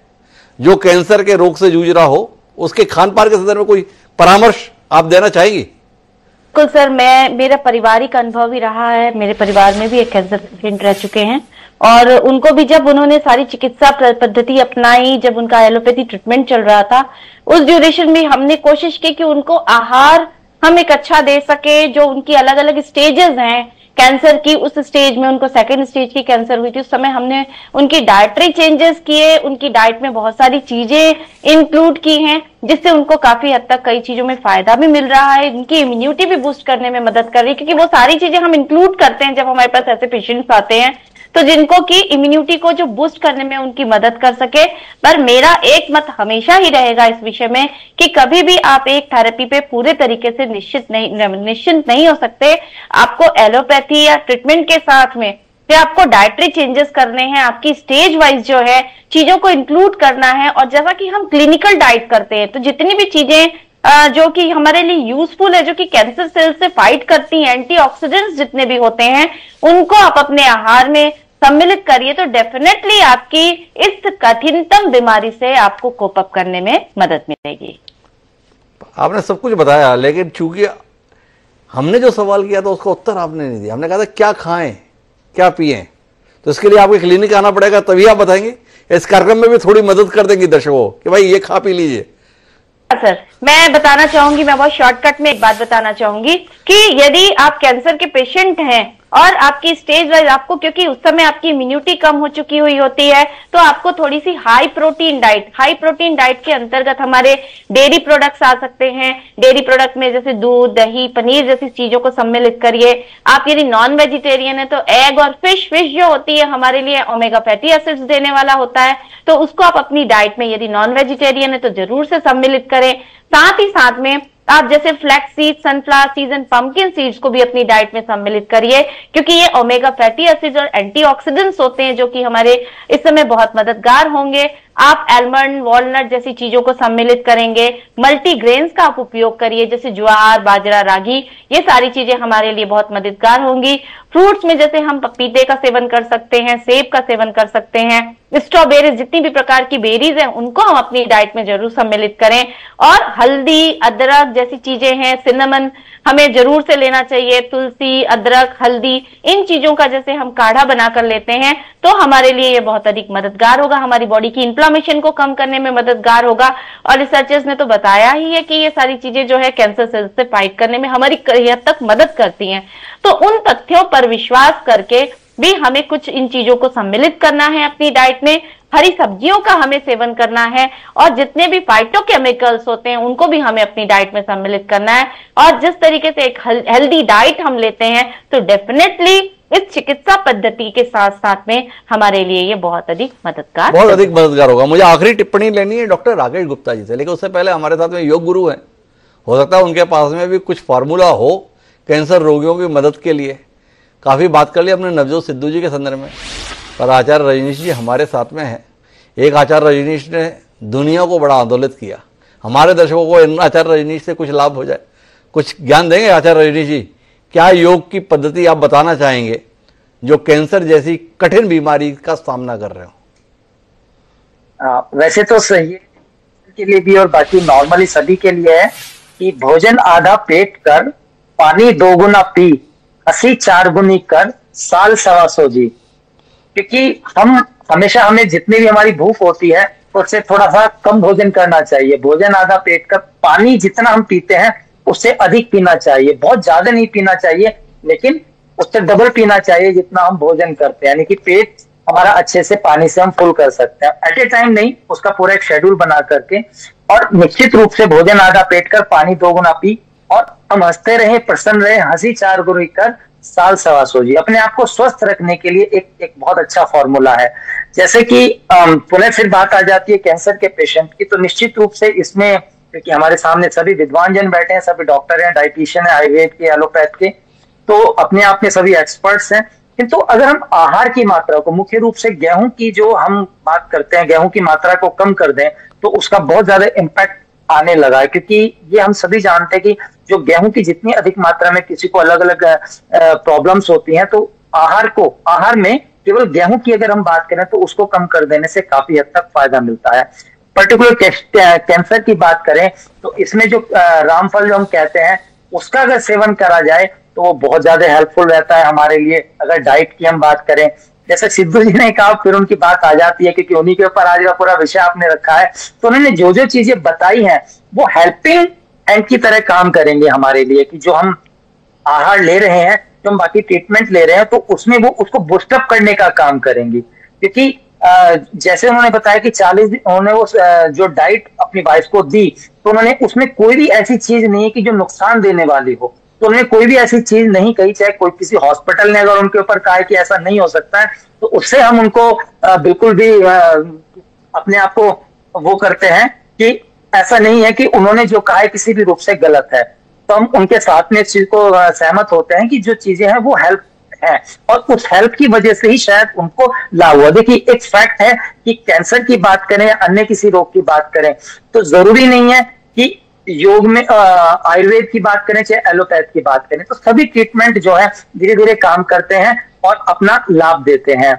जो कैंसर के रोग से जूझ रहा हो, उसके खान पान के संदर्भ में कोई परामर्श आप देना चाहेंगी? बिल्कुल सर, मेरा पारिवारिक अनुभव ही रहा है। मेरे परिवार में भी एक कैंसर पेशेंट रह चुके हैं और उनको भी जब उन्होंने सारी चिकित्सा पद्धति अपनाई, जब उनका एलोपैथी ट्रीटमेंट चल रहा था, उस ड्यूरेशन में हमने कोशिश की कि उनको आहार हम एक अच्छा दे सके। जो उनकी अलग अलग स्टेजेस हैं कैंसर की, उस स्टेज में उनको सेकंड स्टेज की कैंसर हुई थी, उस समय हमने उनकी डाइटरी चेंजेस किए, उनकी डाइट में बहुत सारी चीजें इंक्लूड की हैं, जिससे उनको काफी हद तक कई चीजों में फायदा भी मिल रहा है, उनकी इम्यूनिटी भी बूस्ट करने में मदद कर रही है, क्योंकि वो सारी चीजें हम इंक्लूड करते हैं जब हमारे पास ऐसे पेशेंट्स आते हैं, तो जिनको की इम्यूनिटी को जो बूस्ट करने में उनकी मदद कर सके। पर मेरा एक मत हमेशा ही रहेगा इस विषय में कि कभी भी आप एक थेरेपी पे पूरे तरीके से निश्चिंत नहीं हो सकते। आपको एलोपैथी या ट्रीटमेंट के साथ में फिर आपको डाइटरी चेंजेस करने हैं, आपकी स्टेज वाइज जो है चीजों को इंक्लूड करना है। और जैसा कि हम क्लिनिकल डाइट करते हैं, तो जितनी भी चीजें जो कि हमारे लिए यूजफुल है, जो कि कैंसर सेल से फाइट करती हैं, एंटीऑक्सीडेंट्स जितने भी होते हैं, उनको आप अपने आहार में सम्मिलित करिए, तो डेफिनेटली आपकी इस कठिनतम बीमारी से आपको कोप अप करने में मदद मिलेगी। आपने सब कुछ बताया, लेकिन चूंकि हमने जो सवाल किया था उसका उत्तर आपने नहीं दिया। हमने कहा था क्या खाएं, क्या पिएं, तो इसके लिए आपके क्लिनिक आना पड़ेगा, तभी आप बताएंगे। इस कार्यक्रम में भी थोड़ी मदद कर देंगी दर्शकों कि भाई ये खा पी लीजिए। सर, मैं बताना चाहूंगी, मैं बहुत शॉर्टकट में एक बात बताना चाहूंगी कि यदि आप कैंसर के पेशेंट हैं और आपकी स्टेज वाइज आपको, क्योंकि उस समय आपकी इम्यूनिटी कम हो चुकी हुई होती है, तो आपको थोड़ी सी हाई प्रोटीन डाइट के अंतर्गत हमारे डेयरी प्रोडक्ट्स आ सकते हैं। डेयरी प्रोडक्ट में जैसे दूध, दही, पनीर जैसी चीजों को सम्मिलित करिए। आप यदि नॉन वेजिटेरियन है तो एग और फिश जो होती है हमारे लिए ओमेगा फैटी एसिड्स देने वाला होता है, तो उसको आप अपनी डाइट में यदि नॉन वेजिटेरियन है तो जरूर से सम्मिलित करें। साथ ही साथ में आप जैसे flax seeds, sunflower seeds and pumpkin seeds को भी अपनी डाइट में सम्मिलित करिए, क्योंकि ये ओमेगा फैटी एसिड्स और एंटीऑक्सीडेंट्स होते हैं जो कि हमारे इस समय बहुत मददगार होंगे। आप आलमंड, वॉलनट जैसी चीजों को सम्मिलित करेंगे। मल्टीग्रेन्स का आप उपयोग करिए, जैसे ज्वार, बाजरा, रागी, ये सारी चीजें हमारे लिए बहुत मददगार होंगी। फ्रूट्स में जैसे हम पपीते का सेवन कर सकते हैं, सेब का सेवन कर सकते हैं, स्ट्रॉबेरीज, जितनी भी प्रकार की बेरीज हैं उनको हम अपनी डाइट में जरूर सम्मिलित करें। और हल्दी, अदरक जैसी चीजें हैं, सिनेमन हमें जरूर से लेना चाहिए। तुलसी, अदरक, हल्दी, इन चीजों का जैसे हम काढ़ा बनाकर लेते हैं तो हमारे लिए ये बहुत अधिक मददगार होगा, हमारी बॉडी की इन्फ्लामेशन को कम करने में मददगार होगा। और रिसर्चर्स ने तो बताया ही है कि ये सारी चीजें जो है कैंसर सेल्स से फाइट करने में हमारी कई हद तक मदद करती हैं। तो उन तथ्यों पर विश्वास करके भी हमें कुछ इन चीजों को सम्मिलित करना है अपनी डाइट में। हरी सब्जियों का हमें सेवन करना है और जितने भी फाइटोकेमिकल्स होते हैं उनको भी हमें अपनी डाइट में सम्मिलित करना है। और जिस तरीके से एक हेल्दी डाइट हम लेते हैं तो डेफिनेटली इस चिकित्सा पद्धति के साथ साथ में हमारे लिए ये बहुत अधिक मददगार होगा। मुझे आखिरी टिप्पणी लेनी है डॉक्टर राकेश गुप्ता जी से, लेकिन उससे पहले हमारे साथ में योग गुरु हैं, हो सकता है उनके पास में भी कुछ फार्मूला हो कैंसर रोगियों की मदद के लिए। काफी बात कर ली हमने नवजोत सिद्धू जी के संदर्भ में, पर आचार्य रजनीश जी हमारे साथ में है। एक आचार्य रजनीश ने दुनिया को बड़ा आंदोलित किया। हमारे दर्शकों को इन आचार्य रजनीश से कुछ लाभ हो जाए, कुछ ज्ञान देंगे आचार्य रजनीश जी? क्या योग की पद्धति आप बताना चाहेंगे जो कैंसर जैसी कठिन बीमारी का सामना कर रहे हो? वैसे तो सही है के लिए भी और बाकी नॉर्मली सभी के लिए है कि भोजन आधा पेट कर, पानी 2 गुना पी, हंसी 4 गुनी कर, साल 125 जी। क्योंकि हमें जितनी भी हमारी भूख होती है उससे थोड़ा सा कम भोजन करना चाहिए। भोजन आधा पेट कर, पानी जितना हम पीते हैं उससे अधिक पीना चाहिए। बहुत ज्यादा नहीं पीना चाहिए, लेकिन उससे डबल पीना चाहिए जितना हम भोजन करते हैं, यानी कि पेट हमारा अच्छे से पानी से हम फुल कर सकते हैं। एट ए टाइम नहीं, उसका पूरा एक शेड्यूल बना करके और निश्चित रूप से भोजन आधा पेट कर, पानी 2 गुना पी, और हम हंसते रहे, प्रसन्न रहे, हंसी 4 गुना कर, साल सवा सौ जी। अपने आप को स्वस्थ रखने के लिए एक बहुत अच्छा फॉर्मूला है। जैसे कि पुनः फिर बात आ जाती है कैंसर के पेशेंट की, तो निश्चित रूप से इसमें, क्योंकि हमारे सामने सभी विद्वान जन बैठे हैं, सभी डॉक्टर हैं, डाइटिशियन है, आयुर्वेद के, एलोपैथ के, तो अपने आप में सभी एक्सपर्ट्स हैं। किंतु अगर हम आहार की मात्रा को, मुख्य रूप से गेहूं की जो हम बात करते हैं, गेहूं की मात्रा को कम कर दें, तो उसका बहुत ज्यादा इम्पैक्ट आने लगा है। क्योंकि ये हम सभी जानते हैं कि जो गेहूं की जितनी अधिक मात्रा में किसी को अलग अलग प्रॉब्लम्स होती हैं, तो आहार में केवल गेहूं की अगर हम बात करें तो उसको कम कर देने से काफी हद तक फायदा मिलता है। पर्टिकुलर कैंसर की बात करें तो इसमें जो रामफल जो हम कहते हैं, उसका अगर सेवन करा जाए तो वो बहुत ज्यादा हेल्पफुल रहता है हमारे लिए। अगर डाइट की हम बात करें, जैसे सिद्धू जी ने कहा, फिर उनकी बात आ जाती है क्योंकि उन्हीं के ऊपर आज का पूरा विषय आपने रखा है, तो उन्होंने जो जो चीजें बताई हैं वो हेल्पिंग हैंड की तरह काम करेंगे हमारे लिए। कि जो हम आहार ले रहे हैं, जो हम बाकी ट्रीटमेंट ले रहे हैं, तो उसमें वो उसको बूस्टअप करने का काम करेंगी। क्योंकि जैसे उन्होंने बताया कि 40 दिन उन्होंने वो जो डाइट अपनी वाइफ को दी, तो उन्होंने उसमें कोई भी ऐसी चीज नहीं है कि जो नुकसान देने वाली हो। तो उन्होंने कोई भी ऐसी चीज नहीं कही, चाहे कोई किसी हॉस्पिटल ने अगर उनके ऊपर कहा है कि ऐसा नहीं हो सकता है, तो उससे हम उनको बिल्कुल भी अपने आप को वो करते हैं कि ऐसा नहीं है कि उन्होंने जो कहा है किसी भी रूप से गलत है। तो हम उनके साथ में इस चीज को सहमत होते हैं कि जो चीजें हैं वो हेल्प है, और उस हेल्प की वजह से ही शायद उनको लाभ हुआ। देखिए, एक फैक्ट है कि कैंसर की बात करें या अन्य किसी रोग की बात करें, तो जरूरी नहीं है कि योग में आयुर्वेद की बात करें चाहे एलोपैथ की बात करें, तो सभी ट्रीटमेंट जो है धीरे धीरे काम करते हैं और अपना लाभ देते हैं।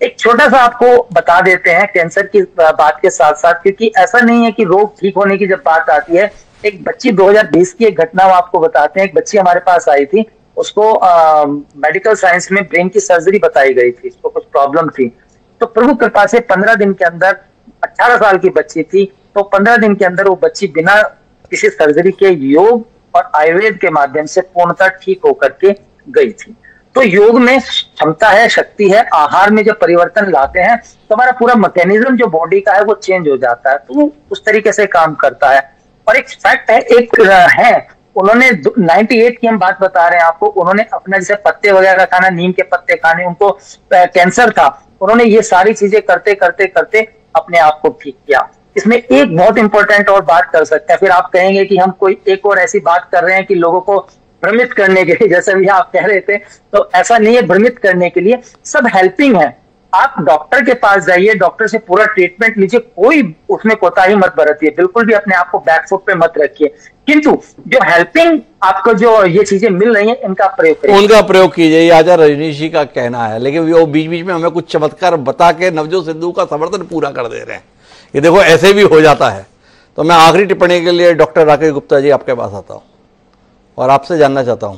एक छोटा सा आपको बता देते हैं कैंसर की बात के साथ साथ, क्योंकि ऐसा नहीं है कि रोग ठीक होने की जब बात आती है। एक बच्ची 2020 की एक घटना आपको बताते हैं। एक बच्ची हमारे पास आई थी, उसको मेडिकल साइंस में ब्रेन की सर्जरी बताई गई थी, उसको कुछ प्रॉब्लम थी। तो प्रभु कृपा से 15 दिन के अंदर, 18 साल की बच्ची थी, तो 15 दिन के अंदर वो बच्ची बिना किसी सर्जरी के योग और आयुर्वेद के माध्यम से पूर्णतः ठीक होकर के गई थी। तो योग में क्षमता है, शक्ति है। आहार में जब परिवर्तन लाते हैं तो हमारा पूरा मैकेनिज्म जो बॉडी का है वो चेंज हो जाता है, तो वो उस तरीके से काम करता है। और एक फैक्ट है, एक है, उन्होंने 98 की हम बात बता रहे हैं आपको, उन्होंने अपना जैसे पत्ते वगैरह खाना, नीम के पत्ते खाने, उनको कैंसर था, उन्होंने ये सारी चीजें करते करते करते अपने आप को ठीक किया। इसमें एक बहुत इंपॉर्टेंट और बात कर सकते हैं, फिर आप कहेंगे कि हम कोई एक और ऐसी बात कर रहे हैं कि लोगों को भ्रमित करने के लिए, जैसे भी आप कह रहे थे, तो ऐसा नहीं है। भ्रमित करने के लिए सब हेल्पिंग है। आप डॉक्टर के पास जाइए, डॉक्टर से पूरा ट्रीटमेंट लीजिए, कोई उसमें कोताही मत बरतिए, बिल्कुल भी अपने आप को बैकफुट पे मत रखिए। किंतु जो हेल्पिंग आपको जो ये चीजें मिल रही हैं, इनका प्रयोग करिए, उनका प्रयोग कीजिए। ये आजा रजनीश जी का कहना है, लेकिन वो बीच बीच में हमें कुछ चमत्कार बता के नवजोत सिद्धू का समर्थन पूरा कर दे रहे हैं। ये देखो, ऐसे भी हो जाता है। तो मैं आखिरी टिप्पणी के लिए डॉक्टर राकेश गुप्ता जी आपके पास आता हूं और आपसे जानना चाहता हूं,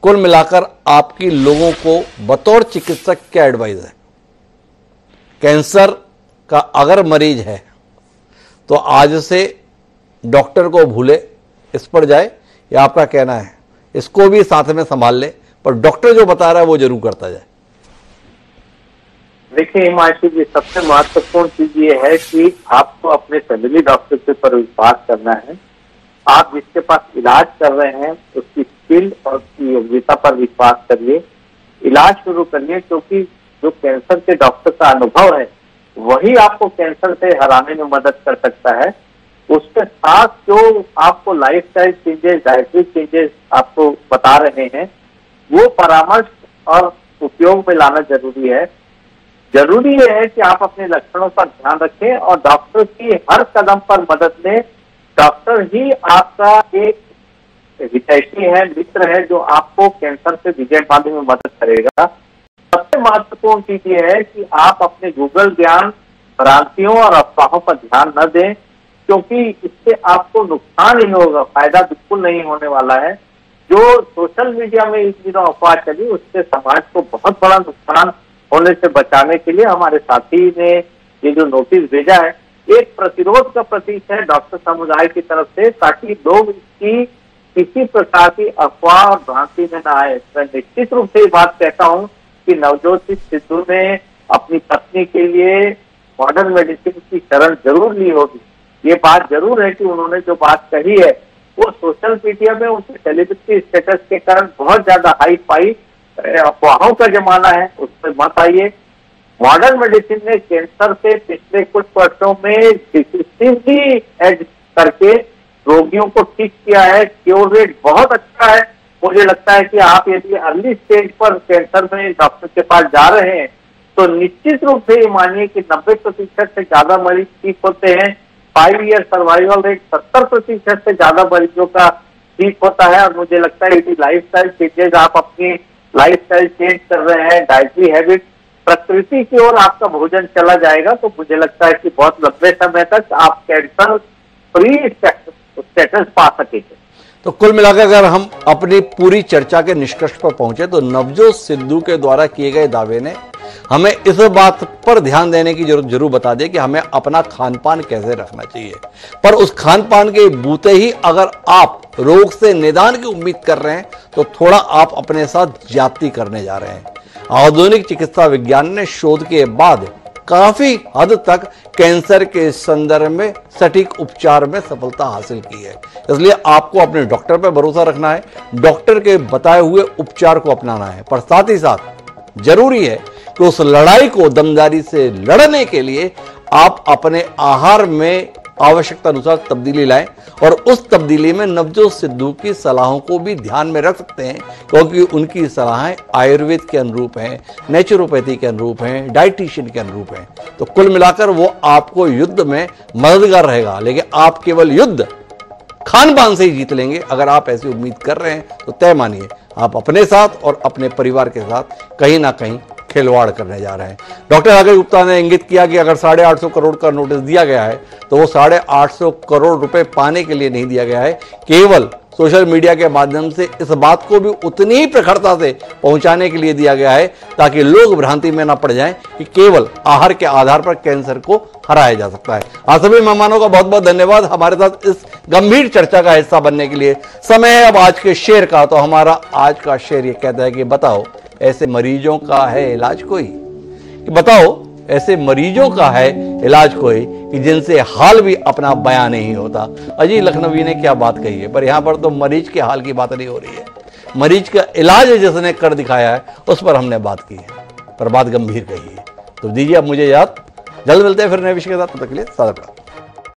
कुल मिलाकर आपकी लोगों को बतौर चिकित्सक क्या एडवाइस है? कैंसर का अगर मरीज है तो आज से डॉक्टर को भूले, इस पर जाए, या आपका कहना है इसको भी साथ में संभाल ले, पर डॉक्टर जो बता रहा है वो जरूर करता जाए? देखिए हिमांशु जी, सबसे महत्वपूर्ण चीज ये है कि आपको अपने फैमिली डॉक्टर के ऊपर विश्वास करना है। आप जिसके पास इलाज कर रहे हैं उसकी स्किल और उसकी योग्यता पर विश्वास करिए, इलाज शुरू करिए, क्योंकि जो कैंसर के डॉक्टर का अनुभव है वही आपको कैंसर से हराने में मदद कर सकता है। उसके साथ जो आपको लाइफस्टाइल चेंजेस, डाइटरी चेंजेस आपको बता रहे हैं, वो परामर्श और उपयोग में लाना जरूरी है। जरूरी ये है कि आप अपने लक्षणों पर ध्यान रखें और डॉक्टर की हर कदम पर मदद लें। डॉक्टर ही आपका एक हितैषी है, मित्र है, जो आपको कैंसर से विजय पाने में मदद करेगा। सबसे महत्वपूर्ण चीज ये है कि आप अपने गूगल ज्ञान, भ्रांतियों और अफवाहों पर ध्यान न दें, क्योंकि इससे आपको नुकसान ही होगा, फायदा बिल्कुल नहीं होने वाला है। जो सोशल मीडिया में इस दिनों अफवाह चली, उससे समाज को बहुत बड़ा नुकसान होने से बचाने के लिए हमारे साथी ने ये जो नोटिस भेजा है, एक प्रतिरोध का प्रतीक है डॉक्टर समुदाय की तरफ से, ताकि लोग इसकी किसी प्रकार की अफवाह और भ्रांति में न आए। मैं निश्चित रूप से ये बात कहता हूँ कि नवजोत सिद्धू ने अपनी पत्नी के लिए मॉडर्न मेडिसिन की शरण जरूर ली होगी, ये बात जरूर है कि उन्होंने जो बात कही है वो सोशल मीडिया में उनके सेलिब्रिटी स्टेटस के कारण बहुत ज्यादा हाइप पाई। अफवाहों का जमाना है, उस पर मत आइए। मॉडर्न मेडिसिन ने कैंसर से पिछले कुछ वर्षों में डिसिसिवली एड करके रोगियों को ठीक किया है। क्योर रेट बहुत अच्छा है। मुझे लगता है कि आप यदि अर्ली स्टेज पर कैंसर में डॉक्टर के पास जा रहे हैं तो निश्चित रूप से ये मानिए कि 90% से ज्यादा मरीज ठीक होते हैं। 5 ईयर सर्वाइवल रेट 70% से ज्यादा मरीजों का ठीक होता है। और मुझे लगता है कि लाइफ स्टाइल चेंजेस, आप अपनी लाइफ स्टाइल चेंज कर रहे हैं, डाइटरी हैबिट, प्रकृति की ओर आपका भोजन चला जाएगा, तो मुझे लगता है कि बहुत लंबे समय तक आप कैंसर फ्री स्टेटस पा सकेंगे। तो कुल मिलाकर अगर हम अपनी पूरी चर्चा के निष्कर्ष पर पहुंचे तो नवजोत सिद्धू के द्वारा किए गए दावे ने हमें इस बात पर ध्यान देने की जरूरत जरूर बता दे कि हमें अपना खान पान कैसे रखना चाहिए। पर उस खान पान के बूते ही अगर आप रोग से निदान की उम्मीद कर रहे हैं तो थोड़ा आप अपने साथ ज्यादती करने जा रहे हैं। आधुनिक चिकित्सा विज्ञान ने शोध के बाद काफी हद तक कैंसर के संदर्भ में सटीक उपचार में सफलता हासिल की है। इसलिए आपको अपने डॉक्टर पर भरोसा रखना है, डॉक्टर के बताए हुए उपचार को अपनाना है। पर साथ ही साथ जरूरी है कि उस लड़ाई को दमदारी से लड़ने के लिए आप अपने आहार में आवश्यकता अनुसार तब्दीली लाएं और उस तब्दीली में नवजोत सिद्धू की सलाहों को भी ध्यान में रख सकते हैं, क्योंकि उनकी सलाहें आयुर्वेद के अनुरूप हैं, नेचुरोपैथी के अनुरूप हैं, डाइटिशियन के अनुरूप हैं। तो कुल मिलाकर वो आपको युद्ध में मददगार रहेगा, लेकिन आप केवल युद्ध खान पान से ही जीत लेंगे। अगर आप ऐसी उम्मीद कर रहे हैं तो तय मानिए आप अपने साथ और अपने परिवार के साथ कहीं ना कहीं खिलवाड़ करने जा रहे हैं। डॉक्टर राकेश गुप्ता ने इंगित किया कि अगर 850 करोड़ का नोटिस दिया गया है तो वो 850 करोड़ रुपए पाने के लिए नहीं दिया गया है, केवल सोशल मीडिया के माध्यम से इस बात को भी उतनी ही प्रखरता से पहुंचाने के लिए दिया गया है ताकि लोग भ्रांति में न पड़ जाएं कि केवल आहार के आधार पर कैंसर को हराया जा सकता है। आप सभी मेहमानों का बहुत बहुत धन्यवाद हमारे साथ इस गंभीर चर्चा का हिस्सा बनने के लिए। समय है अब आज के शेर का। तो हमारा आज का शेर ये कहता है कि बताओ ऐसे मरीजों का है इलाज कोई, कि बताओ ऐसे मरीजों का है इलाज कोई कि जिनसे हाल भी अपना बयां नहीं होता। अजय लखनवी ने क्या बात कही है, पर यहां पर तो मरीज के हाल की बात नहीं हो रही है, मरीज का इलाज जिसने कर दिखाया है उस पर हमने बात की है, पर बात गंभीर कही है। तो दीजिए अब मुझे याद, जल्द मिलते हैं फिर नए विषय के साथ, तब तक के लिए सादर प्रणाम।